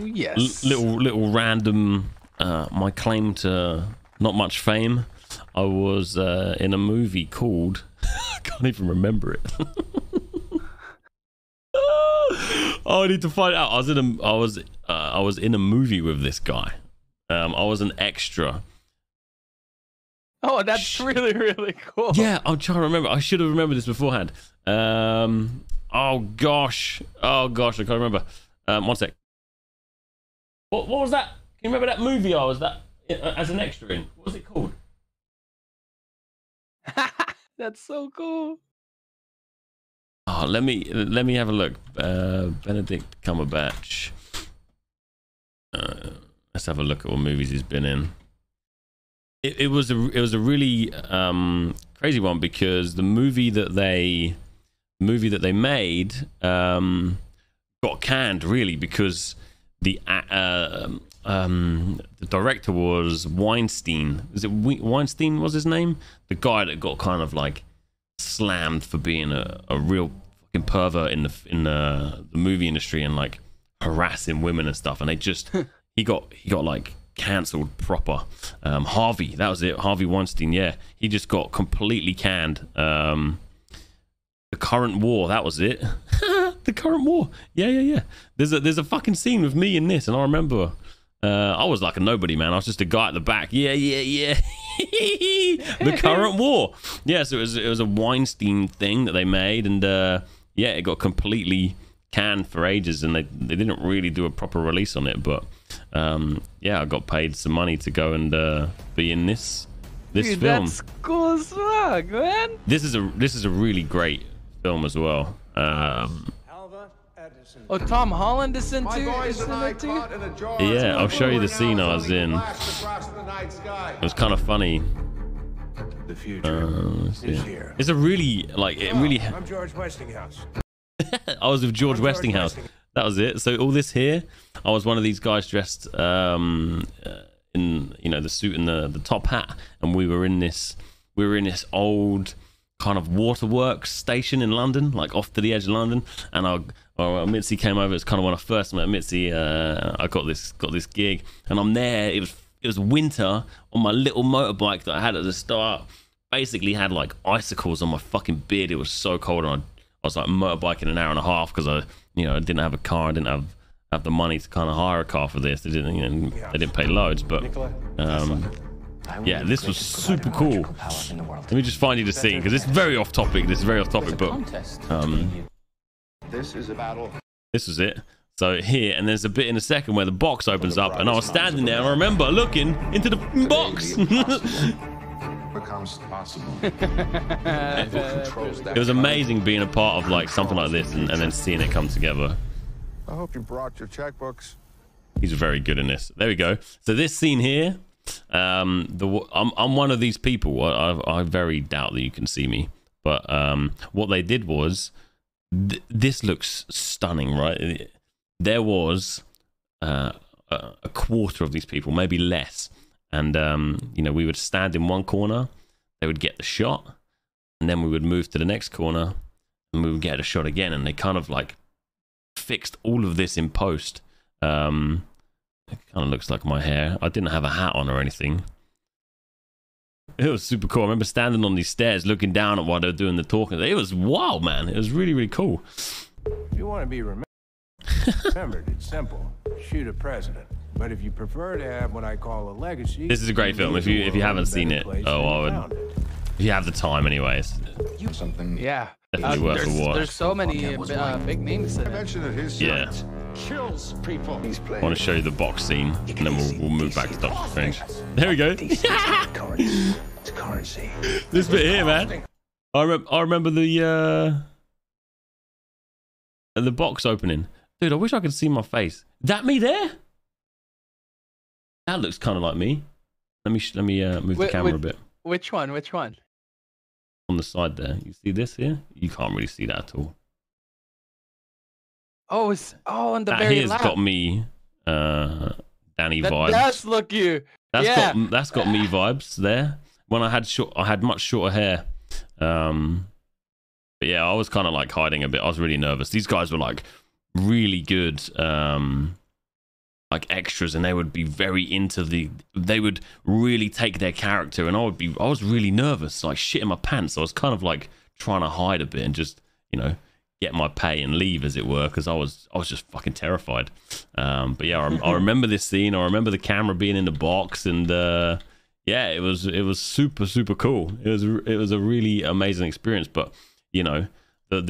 random. My claim to not much fame. I was in a movie called I can't even remember it. Oh, I need to find out. I was in a movie with this guy. I was an extra. Oh, that's really really cool. Yeah, I'm trying to remember. I should have remembered this beforehand. Oh gosh, I can't remember. One sec. What was that? Can you remember that movie I was as an extra in? What was it called? That's so cool. Oh, let me have a look. Benedict Cumberbatch. Let's have a look at what movies he's been in. It was a really crazy one, because the movie that they made got canned, really, because the director was Weinstein. Is it Weinstein was his name? The guy that got kind of like slammed for being a real fucking pervert in the movie industry and like harassing women and stuff. And they just he got like cancelled proper. Harvey, that was it. Harvey Weinstein. Yeah, he just got completely canned. The Current War, that was it. The Current War. Yeah. There's a fucking scene with me in this, and I remember I was like a nobody, man. I was just a guy at the back. Yeah. The Current War. Yeah, so it was a Weinstein thing that they made, and yeah, it got completely canned for ages, and they didn't really do a proper release on it. But yeah, I got paid some money to go and be in this film. That's cool as fuck, man. This is a really great film as well. Oh, Tom Holland is in too. Yeah, I'll show you the scene I was in. It was kind of funny. The future is here. It's a really I'm George Westinghouse. I was with George Westinghouse. that was it. So all this here, I was one of these guys dressed in, you know, the suit and the top hat, and we were in this old kind of waterworks station in London, like off to the edge of London. And Mitzi came over. It's kind of when I first met Mitzi. I got this gig, and I'm there. It was winter on my little motorbike that I had at the start. Basically had like icicles on my fucking beard. It was so cold, and I was like motorbiking an hour and a half because I didn't have a car. I didn't have the money to kind of hire a car for this. They didn't pay loads, but yeah, this was super cool. Let me just find you the scene because it's very off topic. This is very off topic, but This is a battle. this was it. So here, and there's a bit in a second where the box opens up, and I was standing there, and I remember looking into the box. Becomes possible. It was amazing being a part of like something like this, and then seeing it come together. I hope you brought your checkbooks. He's very good in this. There we go. So this scene here, I'm one of these people. I very doubt that you can see me, but what they did was this looks stunning, right? There was a quarter of these people, maybe less, and we would stand in one corner, they would get the shot, and then we would move to the next corner, and we would get a shot again, and they kind of like fixed all of this in post. It kind of looks like my hair. I didn't have a hat on or anything. It was super cool. I remember standing on these stairs looking down at while they were doing the talking. It was wild, man. It was really, really cool. If you want to be remembered, it's simple. Shoot a president. But if you prefer to have what I call a legacy, this is a great film. If you haven't seen it, I would. If you have the time, anyways. Something. Yeah. Definitely worth a watch. There's so many big names in it. Yeah. Kills people. I want to show you the box scene, and then we'll move back to Doctor Strange. There we go. It's currency. This bit here, man. I remember the box opening. Dude, I wish I could see my face. That me there? That looks kind of like me. Let me move the camera a bit. Which one? Which one? On the side there. You see this here? You can't really see that at all. Oh, it's on the that very here's left. got me Danneh vibes. That's look you. That's got me vibes there. When I had much shorter hair. But yeah, I was kind of like hiding a bit. I was really nervous. These guys were like really good like extras, and they would be very into they would really take their character, and I was really nervous, like shit in my pants. I was kind of like trying to hide a bit and just, get my pay and leave, as it were, because I was just fucking terrified. But yeah, I remember this scene. I remember the camera being in the box, and yeah, it was super, super cool. It was a really amazing experience. But the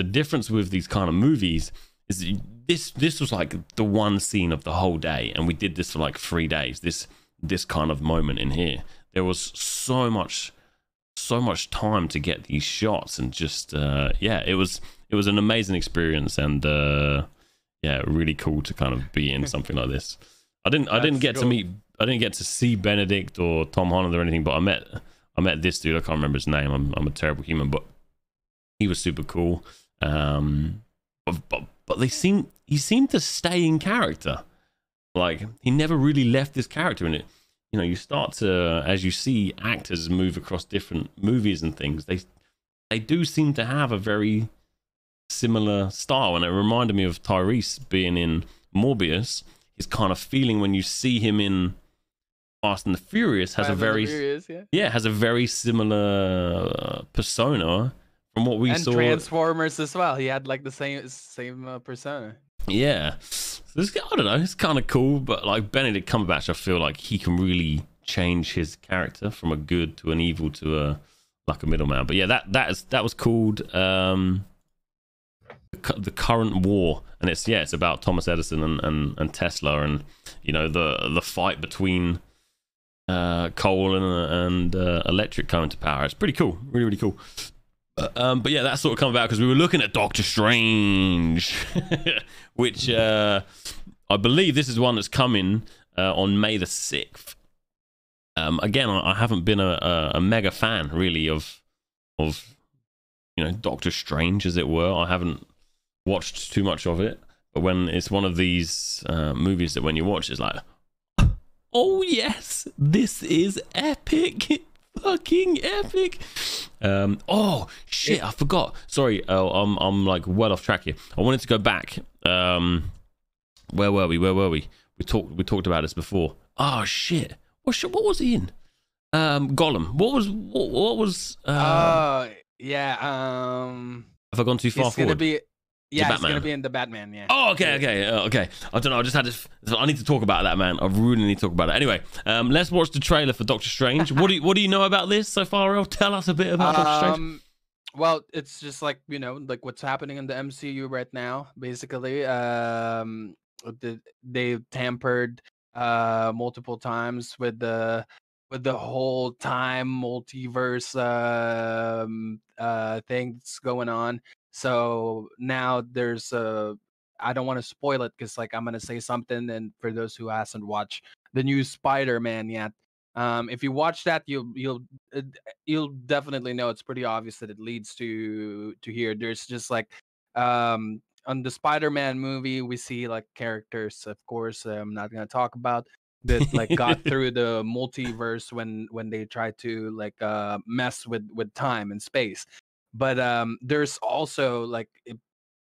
difference with these kind of movies is this was like the one scene of the whole day, and we did this for like 3 days. This kind of moment in here, there was so much time to get these shots, and just yeah, it was an amazing experience, and yeah, really cool to kind of be in something like this. I didn't get to see Benedict or Tom Holland or anything, but I met this dude. I can't remember his name. I'm a terrible human, but he was super cool. But he seemed to stay in character. Like, he never really left this character in it. You start to, as you see actors move across different movies and things, they do seem to have a very similar style, and it reminded me of Tyrese being in Morbius. His kind of feeling when you see him in Fast and the Furious has a very similar persona from what we saw. And Transformers as well. He had like the same persona. Yeah, so I don't know. It's kind of cool, but like Benedict Cumberbatch, I feel like he can really change his character from a good to an evil to a middleman. But yeah, that was called The Current War, and it's about Thomas Edison and Tesla, and the fight between coal and electric coming to power. It's pretty cool, really, really cool. But yeah, that sort of come about because we were looking at Doctor Strange, which I believe this is one that's coming on May the 6th. Again, I haven't been a mega fan really of Doctor Strange, as it were. I haven't watched too much of it, But when it's one of these movies that when you watch, it's like, oh yes, this is epic. Fucking epic. Oh shit, I forgot. Sorry, I'm like well off track here. I wanted to go back. Where were we? We talked about this before. Oh shit. What was he in? Gollum. What was yeah. Have I gone too far forward? Yeah, it's gonna be in the Batman. Yeah. Oh, okay. I don't know. I just had this. I need to talk about that, man. I really need to talk about it. Anyway, let's watch the trailer for Doctor Strange. What do you know about this so far, Earl? Tell us a bit about Doctor Strange. Well, it's just like, you know, like what's happening in the MCU right now. Basically, they tampered multiple times with the whole time multiverse thing that's going on. So now there's I don't want to spoil it because like I'm gonna say something, and for those who hasn't watched the new Spider-Man yet, if you watch that, you'll definitely know it's pretty obvious that it leads to here. There's just like on the Spider-Man movie, we see like characters, of course, I'm not gonna talk about, that like got through the multiverse when they try to like mess with time and space. But there's also like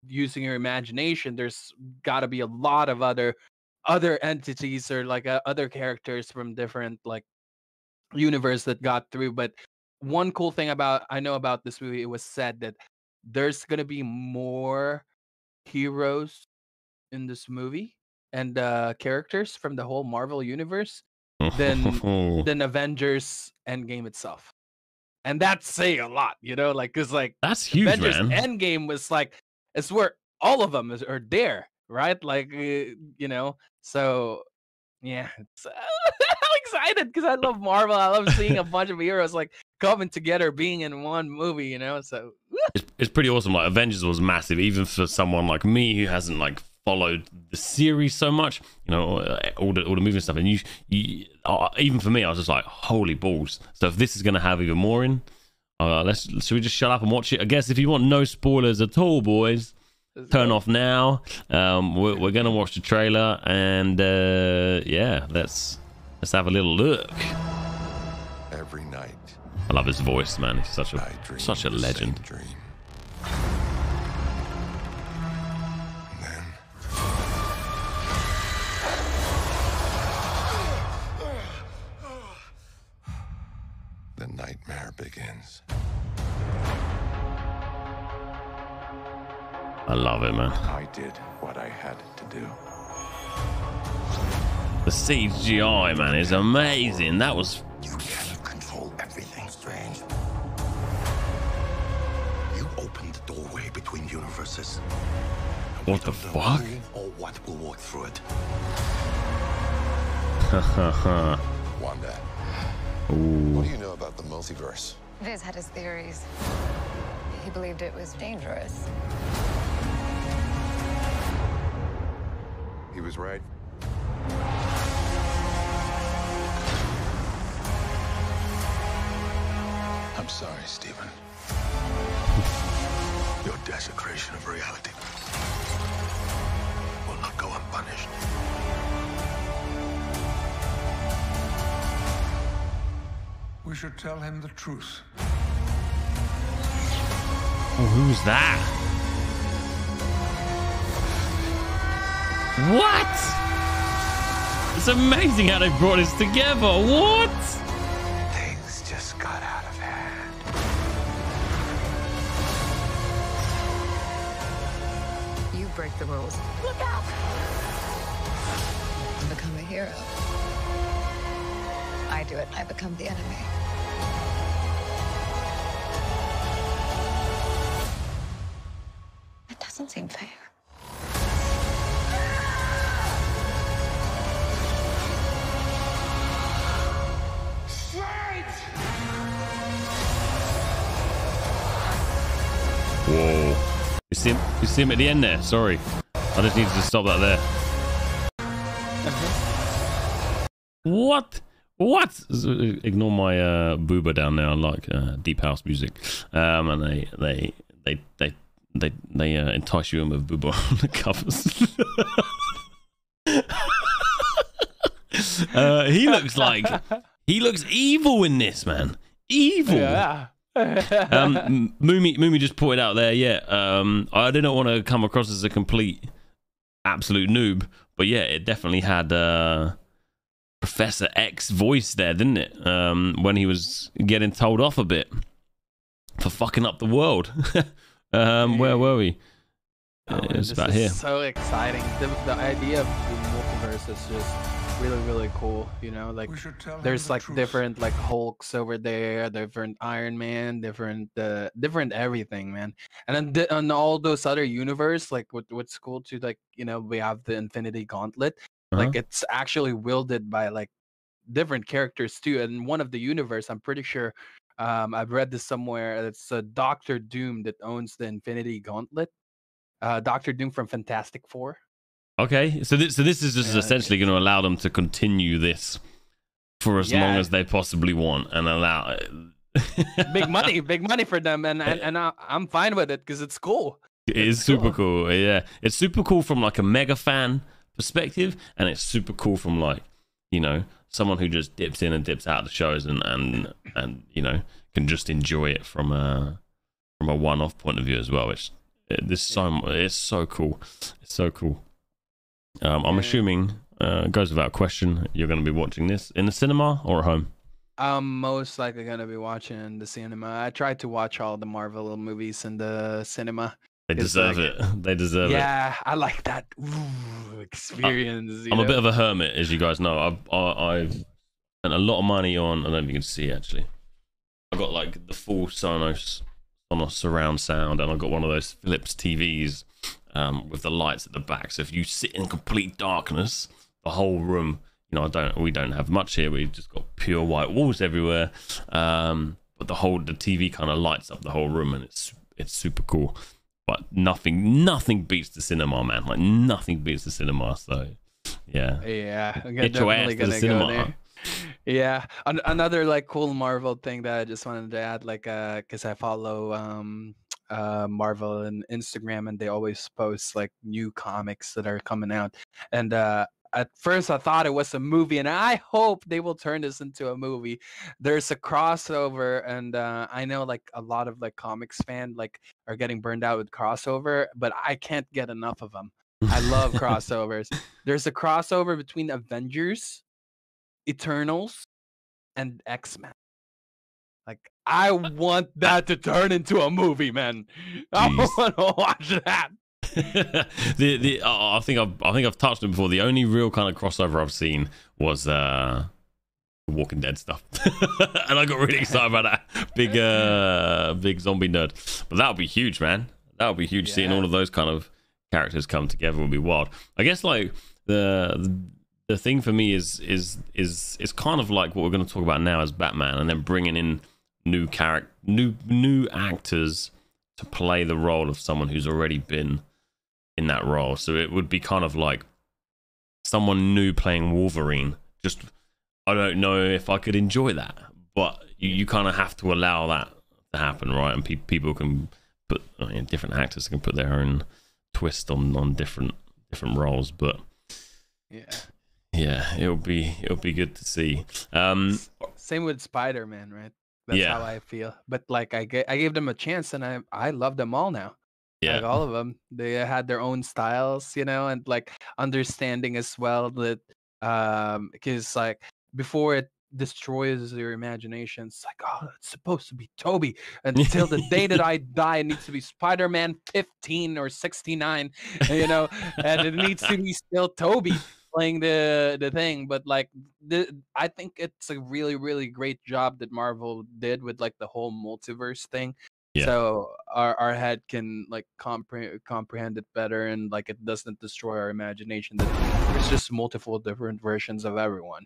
using your imagination, there's got to be a lot of other entities or like other characters from different like universe that got through. But one cool thing I know about this movie, it was said that there's gonna be more heroes in this movie and characters from the whole Marvel universe than Avengers Endgame itself. And that's saying a lot, you know, like, because like that's huge, Avengers man. Endgame was like, it's where all of them are there, right? Like, you know, so yeah, it's, I'm excited because I love Marvel. I love seeing a bunch of heroes like coming together, being in one movie, you know. So it's pretty awesome. Like Avengers was massive, even for someone like me who hasn't like followed the series so much, you know, all the movie stuff. And you even for me, I was just like, holy balls. So if this is going to have even more in, should we just shut up and watch it? I guess if you want no spoilers at all, boys, turn off now. We're going to watch the trailer, and yeah, let's have a little look. Every night, I love his voice, man. He's such a legend. The nightmare begins. I love it, man. I did what I had to do. The CGI, man, is amazing. That was... You can't control everything, Strange. You opened the doorway between universes. What the fuck? Or what will walk through it. Wanda. Ooh. What do you know about the multiverse? Viz had his theories. He believed it was dangerous. He was right. I'm sorry, Stephen. Your desecration of reality will not go unpunished. We should tell him the truth. Oh, who's that? What? It's amazing how they brought this together. What? Things just got out of hand. You break the rules. Look out! And become a hero. I do it, I become the enemy. It doesn't seem fair. Whoa. You see him at the end there? Sorry. I just needed to stop that there. What? What? Ignore my booba down there. I like deep house music. And they they entice you in with booba on the covers. He looks evil in this, man. Evil. Yeah. Moomy just put it out there. Yeah. I didn't want to come across as a complete absolute noob, but yeah, it definitely had Professor X voice there, didn't it? When he was getting told off a bit for fucking up the world. Where were we? It was about here. So exciting. The idea of the multiverse is just really cool. You know, like there's like different like Hulks over there, different Iron Man, different everything, man. And then on all those other universe, like what's cool to, like, you know, we have the Infinity Gauntlet. Like it's actually wielded by like different characters too. And one of the universe, I'm pretty sure, I've read this somewhere. It's Doctor Doom that owns the Infinity Gauntlet. Doctor Doom from Fantastic Four. Okay, so this is just essentially going to allow them to continue this for as long as they possibly want, and allow big money for them, and I'm fine with it because it's cool. It is super cool. Yeah, it's super cool from like a mega fan perspective, and it's super cool from, like, you know, someone who just dips in and dips out of the shows and you know, can just enjoy it from a one-off point of view as well. It's so cool. It's so cool. I'm assuming, goes without question, you're going to be watching this in the cinema or at home? I'm most likely going to be watching in the cinema. I tried to watch all the Marvel movies in the cinema. They deserve it. They deserve it. Yeah, I like that experience. I'm a bit of a hermit, as you guys know. I've spent a lot of money on, I don't know if you can see actually, I got like the full Sonos surround sound, and I got one of those Philips TVs with the lights at the back. So if you sit in complete darkness, the whole room, you know, we don't have much here. We've just got pure white walls everywhere. But the TV kind of lights up the whole room, and it's super cool. But nothing beats the cinema, man. Like nothing beats the cinema. So yeah, get your ass to the cinema. Yeah, another like cool Marvel thing that I just wanted to add, like, because I follow Marvel on Instagram, and they always post like new comics that are coming out. And at first I thought it was a movie, and I hope they will turn this into a movie. There's a crossover, and I know like a lot of like comics fans like are getting burned out with crossover, but I can't get enough of them. I love crossovers. There's a crossover between Avengers, Eternals, and X-Men. Like, I want that to turn into a movie, man. I want to watch that. I think I've touched it before. The only real kind of crossover I've seen was Walking Dead stuff, and I got really excited about that. Big zombie nerd. But that would be huge, man. That would be huge. Yeah. Seeing all of those kind of characters come together would be wild. I guess like the thing for me is kind of like what we're going to talk about now as Batman, and then bringing in new actors to play the role of someone who's already been in that role. So it would be kind of like someone new playing Wolverine. Just, I don't know if I could enjoy that, but you kind of have to allow that to happen, right? And people can put, different actors can put their own twist on different roles, but yeah, it'll be good to see. Same with Spider-Man, right? That's how I feel. But like I gave them a chance, and I love them all now. Yeah, like all of them. They had their own styles, you know, and like understanding as well that because like before it destroys your imagination, it's like, oh, it's supposed to be Toby until the day that I die. It needs to be Spider-Man 15 or 69, you know, and it needs to be still Toby playing the thing. But like I think it's a really great job that Marvel did with like the whole multiverse thing. So our head can like comprehend it better, and like it doesn't destroy our imagination that there's just multiple different versions of everyone.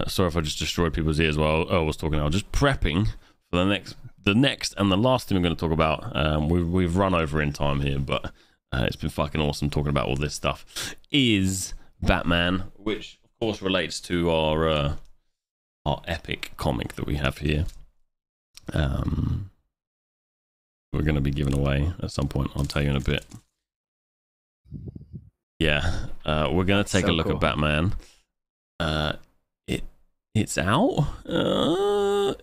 Sorry if I just destroyed people's ears while I was talking. I was just prepping for the next and the last thing we're going to talk about. We've run over in time here, but it's been fucking awesome talking about all this stuff. Is Batman, which of course relates to our epic comic that we have here. we're going to be giving away at some point. I'll tell you in a bit. Yeah, we're going to take a look at Batman. It's out?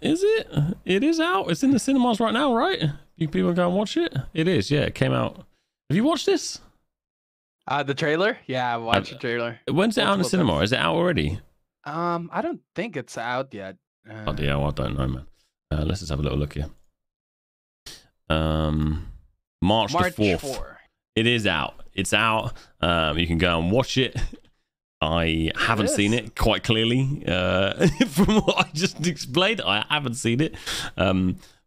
Is it? It is out. It's in the cinemas right now, right? You people go and watch it? It is, yeah. It came out. Have you watched this? The trailer? Yeah, I watched the trailer. When's it out in the cinema? Is it out already? I don't think it's out yet. Oh, yeah, well, I don't know, man. Let's just have a little look here. March the 4th. It is out. It's out. You can go and watch it. I haven't seen it quite clearly. From what I just explained, I haven't seen it.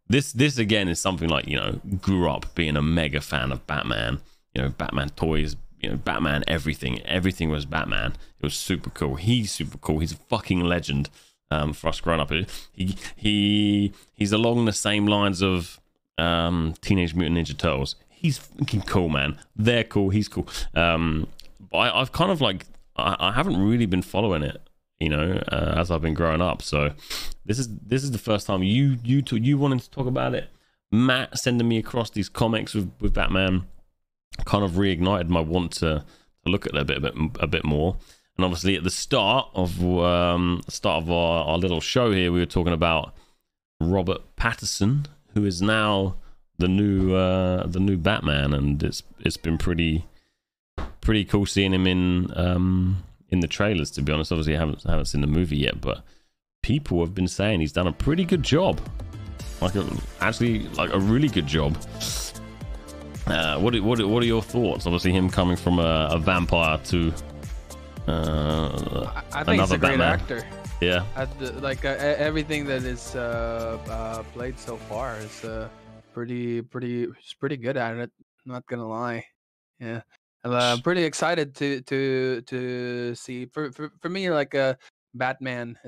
This again is something like, you know, grew up being a mega fan of Batman. You know, Batman toys, you know, Batman everything. Everything was Batman. It was super cool. He's super cool. He's a fucking legend. For us growing up, he's along the same lines of Teenage Mutant Ninja Turtles. He's fucking cool, man. They're cool. He's cool. But I've kind of like I haven't really been following it, you know, as I've been growing up. So this is the first time you wanted to talk about it. Matt sending me across these comics with Batman kind of reignited my want to look at it a bit more. And obviously, at the start of our little show here, we were talking about Robert Pattinson, who is now the new Batman, and it's been pretty cool seeing him in the trailers. To be honest, obviously, I haven't seen the movie yet, but people have been saying he's done a pretty good job, like a really good job. What are your thoughts? Obviously, him coming from a vampire to I think he's a great actor. Yeah, everything that is played so far is pretty good at it. Not gonna lie. Yeah, I'm pretty excited to see. For me, like Batman,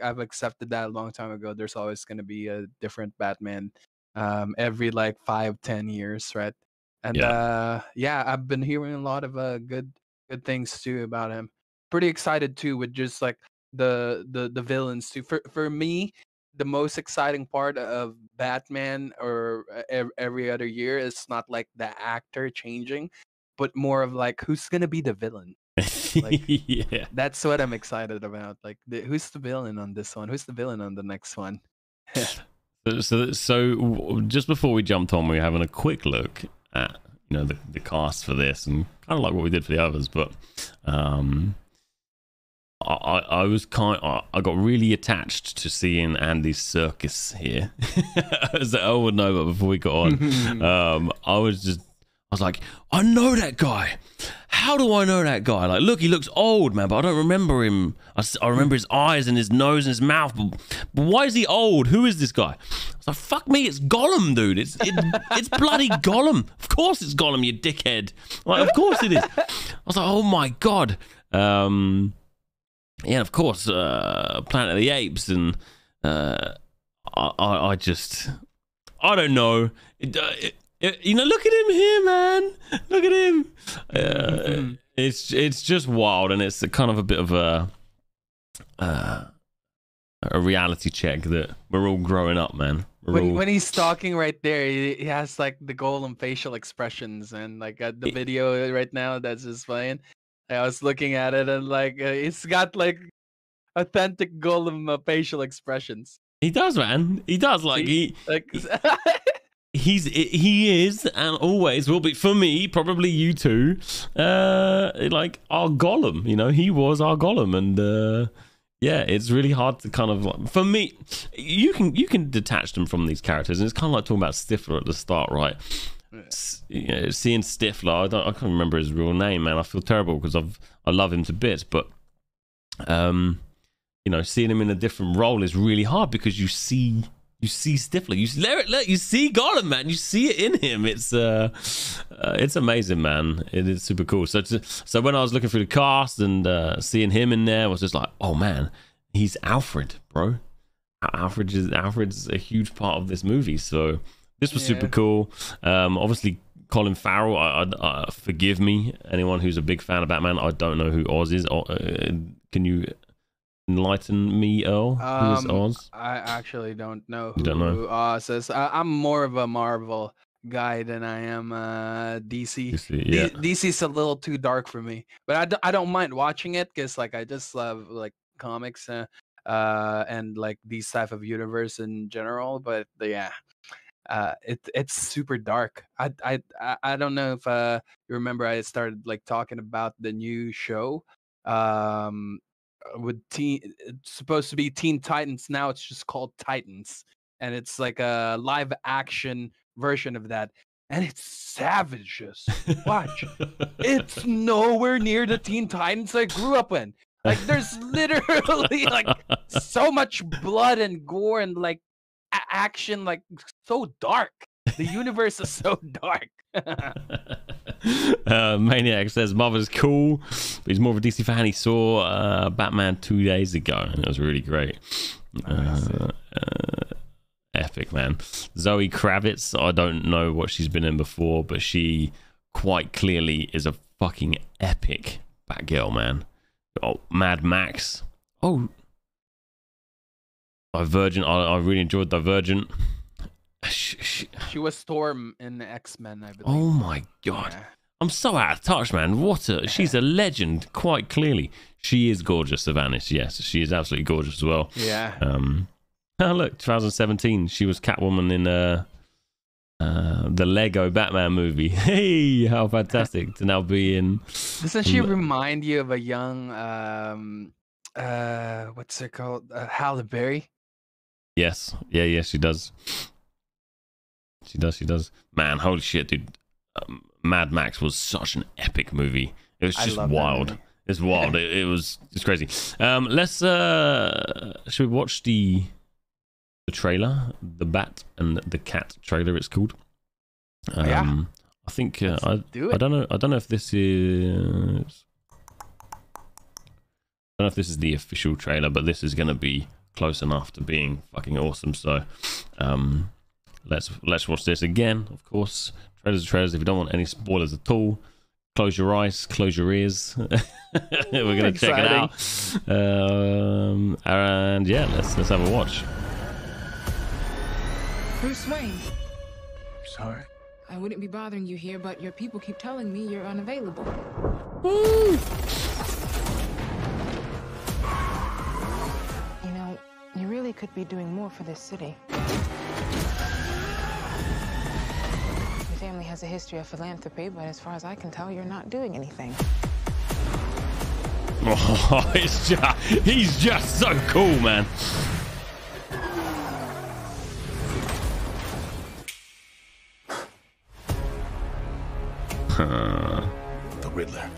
I've accepted that a long time ago. There's always gonna be a different Batman, every like 5-10 years, right? And yeah, I've been hearing a lot of good things too about him. Pretty excited too with just like the villains too. For me, the most exciting part of Batman or every other year is not like the actor changing, but more of like who's gonna be the villain. Like, yeah, that's what I'm excited about. Like who's the villain on this one? Who's the villain on the next one? So just before we jumped on, we were having a quick look at, you know, the cast for this, and kind of like what we did for the others, but I got really attached to seeing Andy Serkis here, as Earl would know. But before we got on, I was like, I know that guy. How do I know that guy? Like, look, he looks old, man, but I don't remember him. I remember his eyes and his nose and his mouth, but why is he old? Who is this guy? I was like, fuck me, it's Gollum, dude. It's bloody Gollum. Of course it's Gollum, you dickhead. Like, of course it is. I was like, oh my god. Yeah, of course, Planet of the Apes, and I don't know. You know, look at him here, man. Look at him. It's just wild, and it's kind of a bit of a reality check that we're all growing up, man. When he's talking right there, he has like the Golem facial expressions, and like the video right now that's just playing. I was looking at it, and like it's got like authentic Golem facial expressions. He does, man. He does. Like he is and always will be, for me, probably you too, like our Gollum. You know, he was our Gollum, and yeah, it's really hard to kind of like, for me, you can detach them from these characters, and it's kind of like talking about Stifler at the start, right? You know, seeing Stifler, I can't remember his real name, man. I feel terrible because I love him to bits, but you know, seeing him in a different role is really hard because you see Stifler, you see Gollum, man. You see it in him. It's amazing, man. It is super cool. So when I was looking through the cast and seeing him in there, I was just like, oh man, he's Alfred, bro. Alfred's a huge part of this movie. So this was super cool. Obviously, Colin Farrell. I forgive me, anyone who's a big fan of Batman. I don't know who Oz is. Can you enlighten me, Earl? Who is Oz? I actually don't know who Oz is. I'm more of a Marvel guy than I am DC. Yeah. DC's a little too dark for me, but I don't mind watching it because like I just love like comics and like these type of universe in general. But yeah, it's super dark. I don't know if you remember I started like talking about the new show with it's supposed to be Teen Titans. Now it's just called Titans, and it's like a live action version of that, and it's savages. Watch. It's nowhere near the Teen Titans I grew up in. Like there's literally like so much blood and gore and like action, like so dark. The universe is so dark. Maniac says Marvel's cool, but he's more of a DC fan. He saw Batman 2 days ago, and it was really great. Epic, man. Zoe Kravitz, I don't know what she's been in before, but she quite clearly is a fucking epic Batgirl, man. Oh, Mad Max. Oh, Divergent. I really enjoyed Divergent. She was Storm in the X-Men, I believe. Oh my god. Yeah. I'm so out of touch, man. She's a legend, quite clearly. She is gorgeous, Savanis. Yes, she is absolutely gorgeous as well. Yeah. Oh, look, 2017. She was Catwoman in the Lego Batman movie. Hey, how fantastic to now be in. Doesn't she remind you of a young what's it called? Halle Berry? Yes. Yeah, she does. She does. Man, holy shit, dude. Mad Max was such an epic movie. It was just wild. It's wild. It was just crazy. Let's should we watch the trailer, the Bat and the Cat trailer it's called. Yeah. I think I don't know if this is the official trailer, but this is going to be close enough to being fucking awesome. So let's watch this again. Of course, trailers are trailers. If you don't want any spoilers at all, close your eyes, close your ears. We're gonna check it out. And yeah, let's have a watch. Bruce Wayne. Sorry. I wouldn't be bothering you here, but your people keep telling me you're unavailable. Woo! You know, you really could be doing more for this city. Your family has a history of philanthropy, but as far as I can tell, you're not doing anything. Oh, he's just so cool, man. The Riddler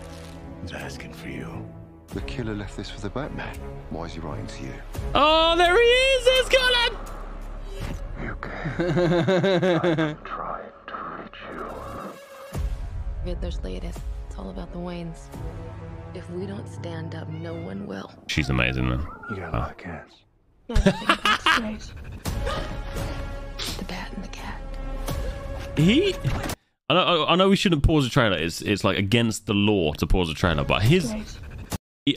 is asking for you. The killer left this for the Batman. Why is he writing to you? Oh, there he is! He's got him! You can't. Try to reach you. Riddler's latest. It's all about the Waynes. If we don't stand up, no one will. She's amazing, man. You got a lot of cats. No, I think that's great. The Bat and the Cat. I know we shouldn't pause the trailer. It's like against the law to pause the trailer, but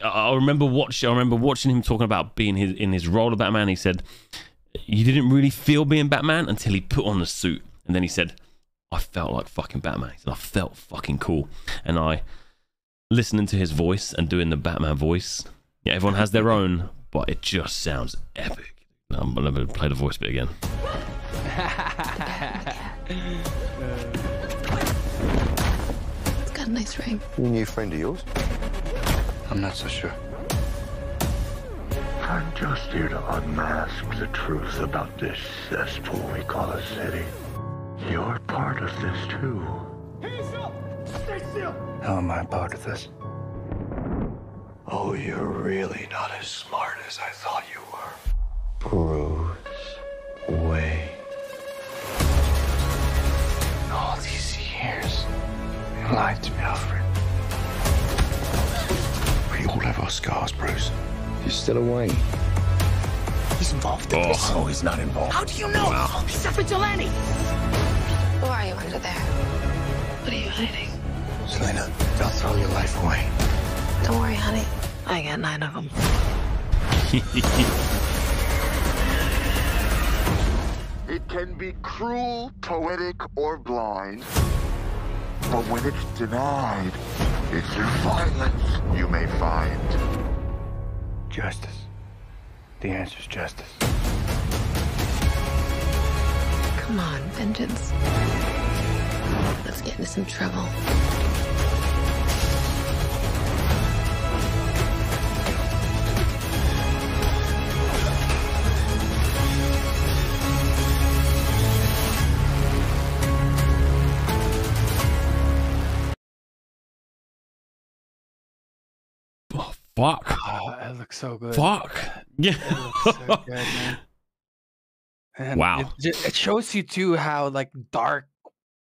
I remember watching him talking about being in his role of Batman. He said he didn't really feel being Batman until he put on the suit, and then he said, "I felt like fucking Batman." He said, "I felt fucking cool," and listening to his voice and doing the Batman voice. Yeah, everyone has their own, but it just sounds epic. I'm gonna play the voice bit again. It's got a nice ring. You a new friend of yours? I'm not so sure. I'm just here to unmask the truth about this cesspool we call a city. You're part of this too. Stay still! How am I a part of this? Oh, you're really not as smart as I thought you were. Bruce Wayne. All these years, you lied to me, Alfred. We all have our scars, Bruce. You're still a Wayne. He's involved in this. Oh, he's not involved. How do you know? Wow. He's a vigilante. Who are you under there? What are you hiding? Selena, don't throw your life away. Don't worry, honey. I got 9 of them. It can be cruel, poetic, or blind. But when it's denied, it's through violence you may find Justice. The answer's justice. Come on, vengeance. Let's get into some trouble. Fuck. Oh, it looks so good. Fuck. Yeah. It looks so good, man. And wow. It shows you too how like dark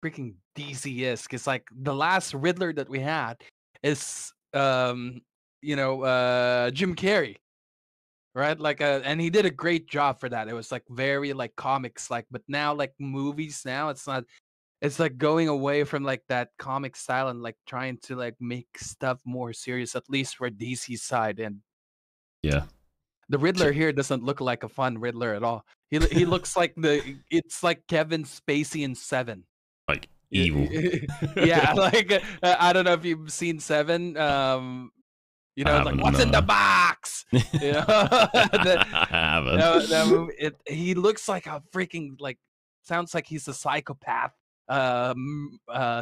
freaking DC is, because like the last Riddler that we had is Jim Carrey, right? Like and he did a great job for that. It was like very like comics like, but now like movies now it's not. It's like going away from like that comic style and like trying to like make stuff more serious, at least for DC side. And yeah, the Riddler here doesn't look like a fun Riddler at all. He looks like it's like Kevin Spacey in Seven, like evil. Yeah, like I don't know if you've seen Seven. Like what's in the box? You know, I haven't. that movie. He looks like a freaking like sounds like he's a psychopath.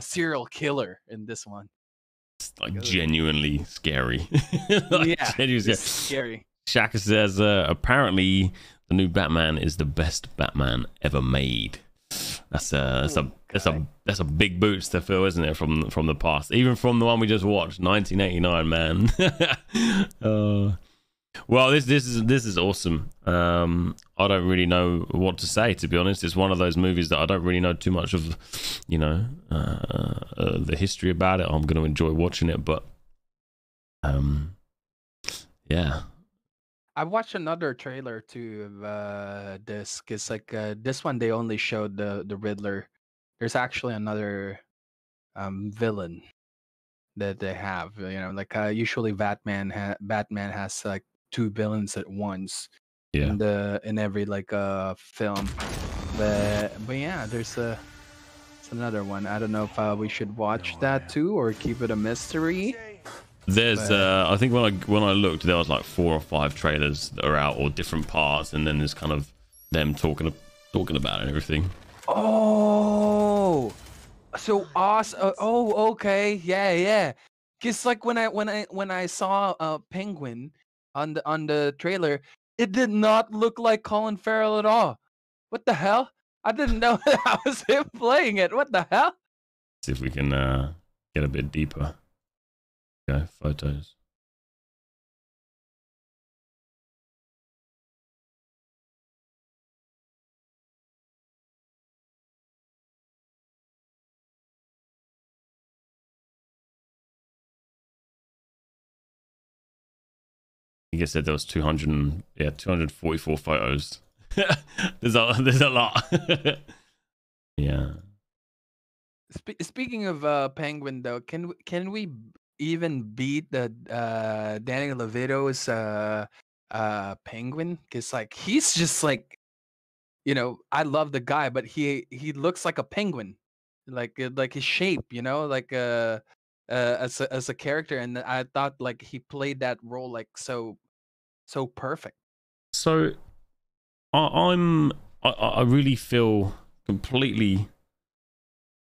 Serial killer in this one. It's like genuinely scary. Yeah, genuinely scary. Shaka says apparently the new Batman is the best Batman ever made. That's a big boost to fill, isn't it? From the past, even from the one we just watched, 1989, man. Well, this is awesome. I don't really know what to say, to be honest. It's one of those movies that I don't really know too much of, the history about it. I'm going to enjoy watching it, but yeah. I watched another trailer too of this, because like this one they only showed the Riddler. There's actually another villain that they have. Usually Batman has like two villains at once. Yeah. In every like film, but yeah, it's another one. I don't know if we should watch that too or keep it a mystery. There's I think when I looked, there was like 4 or 5 trailers that are out, or different parts, and then there's kind of them talking about it and everything. Oh, so awesome! Oh, okay, yeah. Because like when I saw Penguin on the trailer, it did not look like Colin Farrell at all. What the hell? I didn't know that was him playing it. What the hell? See if we can get a bit deeper. Okay, photos. I guess that there was 244 photos. there's a lot. Yeah. Speaking of Penguin, though, can we even beat the Danny DeVito's Penguin? Because like he's just like, I love the guy, but he looks like a penguin, like his shape, like as a character, and I thought like he played that role like so perfect. So I really feel completely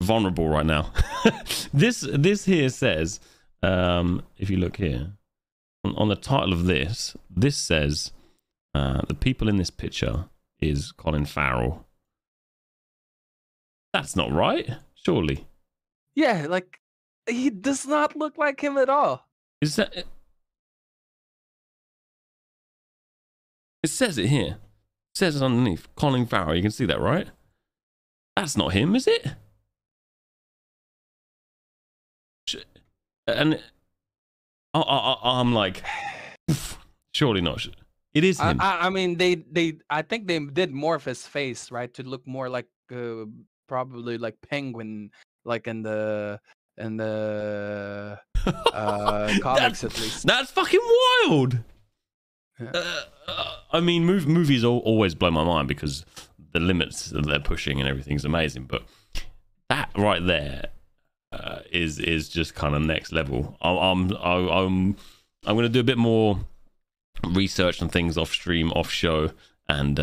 vulnerable right now. this here says, if you look here on the title of this says the people in this picture is Colin Farrell. That's not right, surely. Yeah, like he does not look like him at all. Is that it? It says it here. It says it underneath. Colin Farrell. You can see that, right? That's not him, is it? And I'm like, surely not. It is him. I mean, I think they did morph his face, right, to look more like probably like Penguin, like in the comics at least. That's fucking wild. Yeah. I mean, movies always blow my mind because the limits that they're pushing and everything's amazing. But that right there is just kind of next level. I'm going to do a bit more research on things off stream, off show, and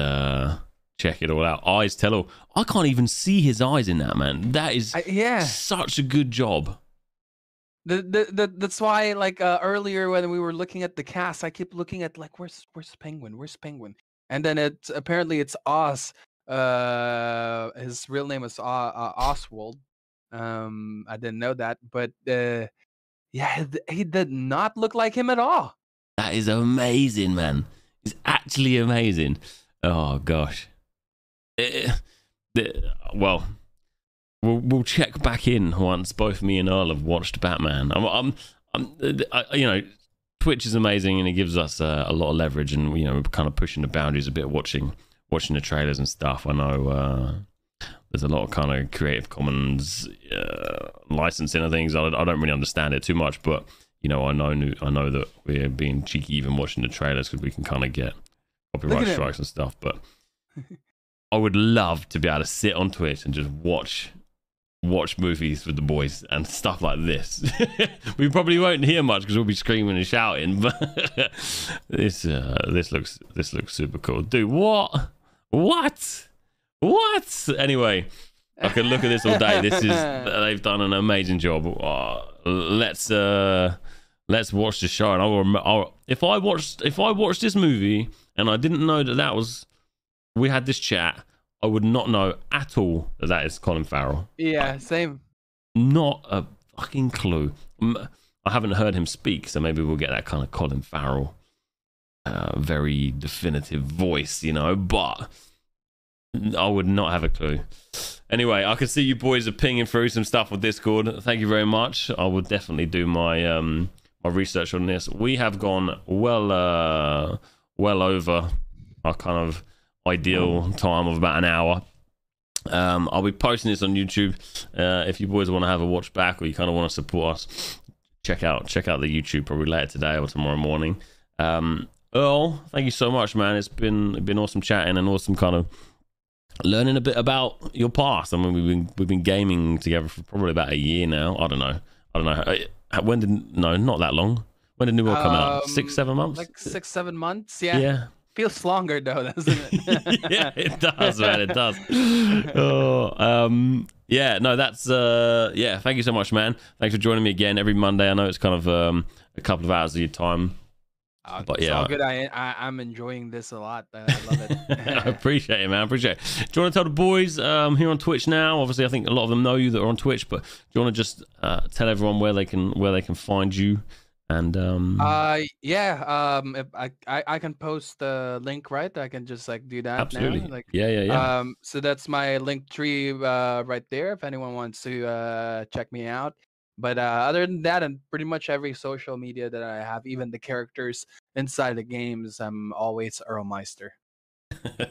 check it all out. Eyes tell all. I can't even see his eyes in that, man. That is such a good job. That's why, like, earlier when we were looking at the cast, I keep looking at like, where's Penguin? Where's Penguin? And then apparently it's Oz. His real name is Oswald. I didn't know that, but yeah, he did not look like him at all. That is amazing, man. It's actually amazing. Oh gosh. Well, we'll check back in once both me and Earl have watched Batman. You know, Twitch is amazing and it gives us a lot of leverage, and you know, we're kind of pushing the boundaries a bit, watching the trailers and stuff. I know there's a lot of kind of Creative Commons licensing and things. I don't really understand it too much, but you know, I know that we're being cheeky even watching the trailers because we can kind of get copyright strikes and stuff. But I would love to be able to sit on Twitch and just watch movies with the boys and stuff like this. We probably won't hear much because we'll be screaming and shouting, but this looks super cool, dude. What anyway, I could look at this all day. They've done an amazing job. Let's watch the show, and if I watched this movie and I didn't know that we had this chat, I would not know at all that is Colin Farrell. Yeah, same. Not a fucking clue. I haven't heard him speak, so maybe we'll get that kind of Colin Farrell, very definitive voice, you know, but I would not have a clue. Anyway, I can see you boys are pinging through some stuff with Discord. Thank you very much. I will definitely do my my research on this. We have gone well over our kind of ideal time of about an hour. I'll be posting this on YouTube. If you boys want to have a watch back, or you kind of want to support us, check out the YouTube probably later today or tomorrow morning. Earl, thank you so much, man. It's been awesome chatting and awesome kind of learning a bit about your past. I mean, we've been gaming together for probably about a year now. I don't know. Not that long. When did New World come out? 6-7 months? Like 6-7 months, yeah. Yeah. Feels longer though, doesn't it? Yeah, it does, man. It does. Yeah, no, that's yeah, thank you so much, man. Thanks for joining me again every Monday. I know it's kind of a couple of hours of your time. But it's yeah, all good. I'm enjoying this a lot. I love it. I appreciate it, man. I appreciate it. Do you want to tell the boys here on Twitch now? Obviously, I think a lot of them know you that are on Twitch, but do you want to just tell everyone where they can find you? And yeah, if I can post the link, right? I can just like do that. Absolutely. Now. Like, yeah. So that's my link tree right there if anyone wants to check me out. But other than that, and pretty much every social media that I have, even the characters inside the games, I'm always Earlmeister.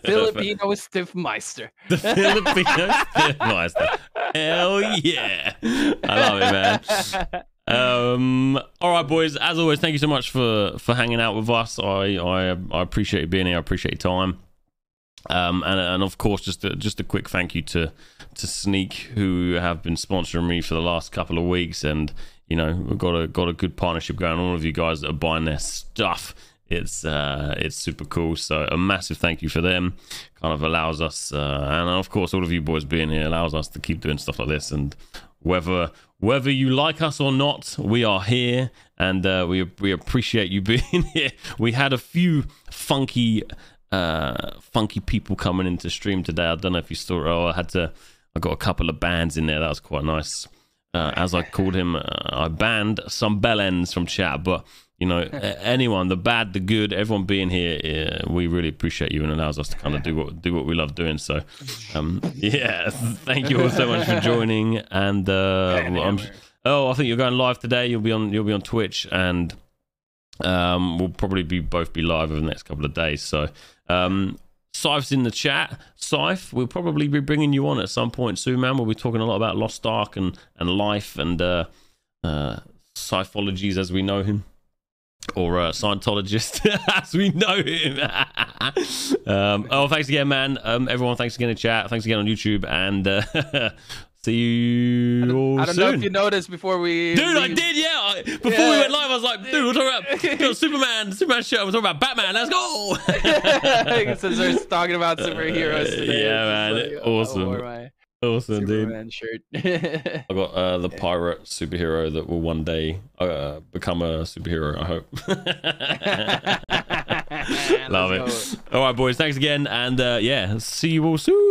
Filipino Stiffmeister. The Filipino Stiffmeister. Hell yeah. I love it, man. All right, boys, as always, thank you so much for hanging out with us. I appreciate you being here. I appreciate your time. And of course, just a quick thank you to Sneak, who have been sponsoring me for the last couple of weeks, and you know, we've got a good partnership going. All of you guys that are buying their stuff, it's super cool. So a massive thank you for them. Kind of allows us, and of course, all of you boys being here allows us to keep doing stuff like this. And whether you like us or not, we are here, and we appreciate you being here. We had a few funky people coming into stream today. I don't know if you saw. I got a couple of bands in there. That was quite nice. As I called him, I banned some bellends from chat, but you know, anyone, the bad, the good, everyone being here, we really appreciate you, and allows us to kind of do what we love doing. So yeah, thank you all so much for joining. And I think you're going live today. You'll be on Twitch, and we'll probably both be live over the next couple of days. So Sife's in the chat. Sife, we'll probably be bringing you on at some point soon, man. We'll be talking a lot about Lost Ark and life and Sifologies as we know him. or Scientologist as we know him. Oh, thanks again, man. Everyone, thanks again in chat. Thanks again on YouTube, and see you all I don't soon. know if you noticed before we Dude, I did, yeah. Before we went live, I was like, dude, we're talking about Superman show. We're talking about Batman. Let's go. Since we're talking about superheroes today. Yeah, man. Like, Awesome. Awesome, Superman dude. shirt. I got the pirate superhero that will one day become a superhero, I hope. Love it. All right, boys. Thanks again. And yeah, see you all soon.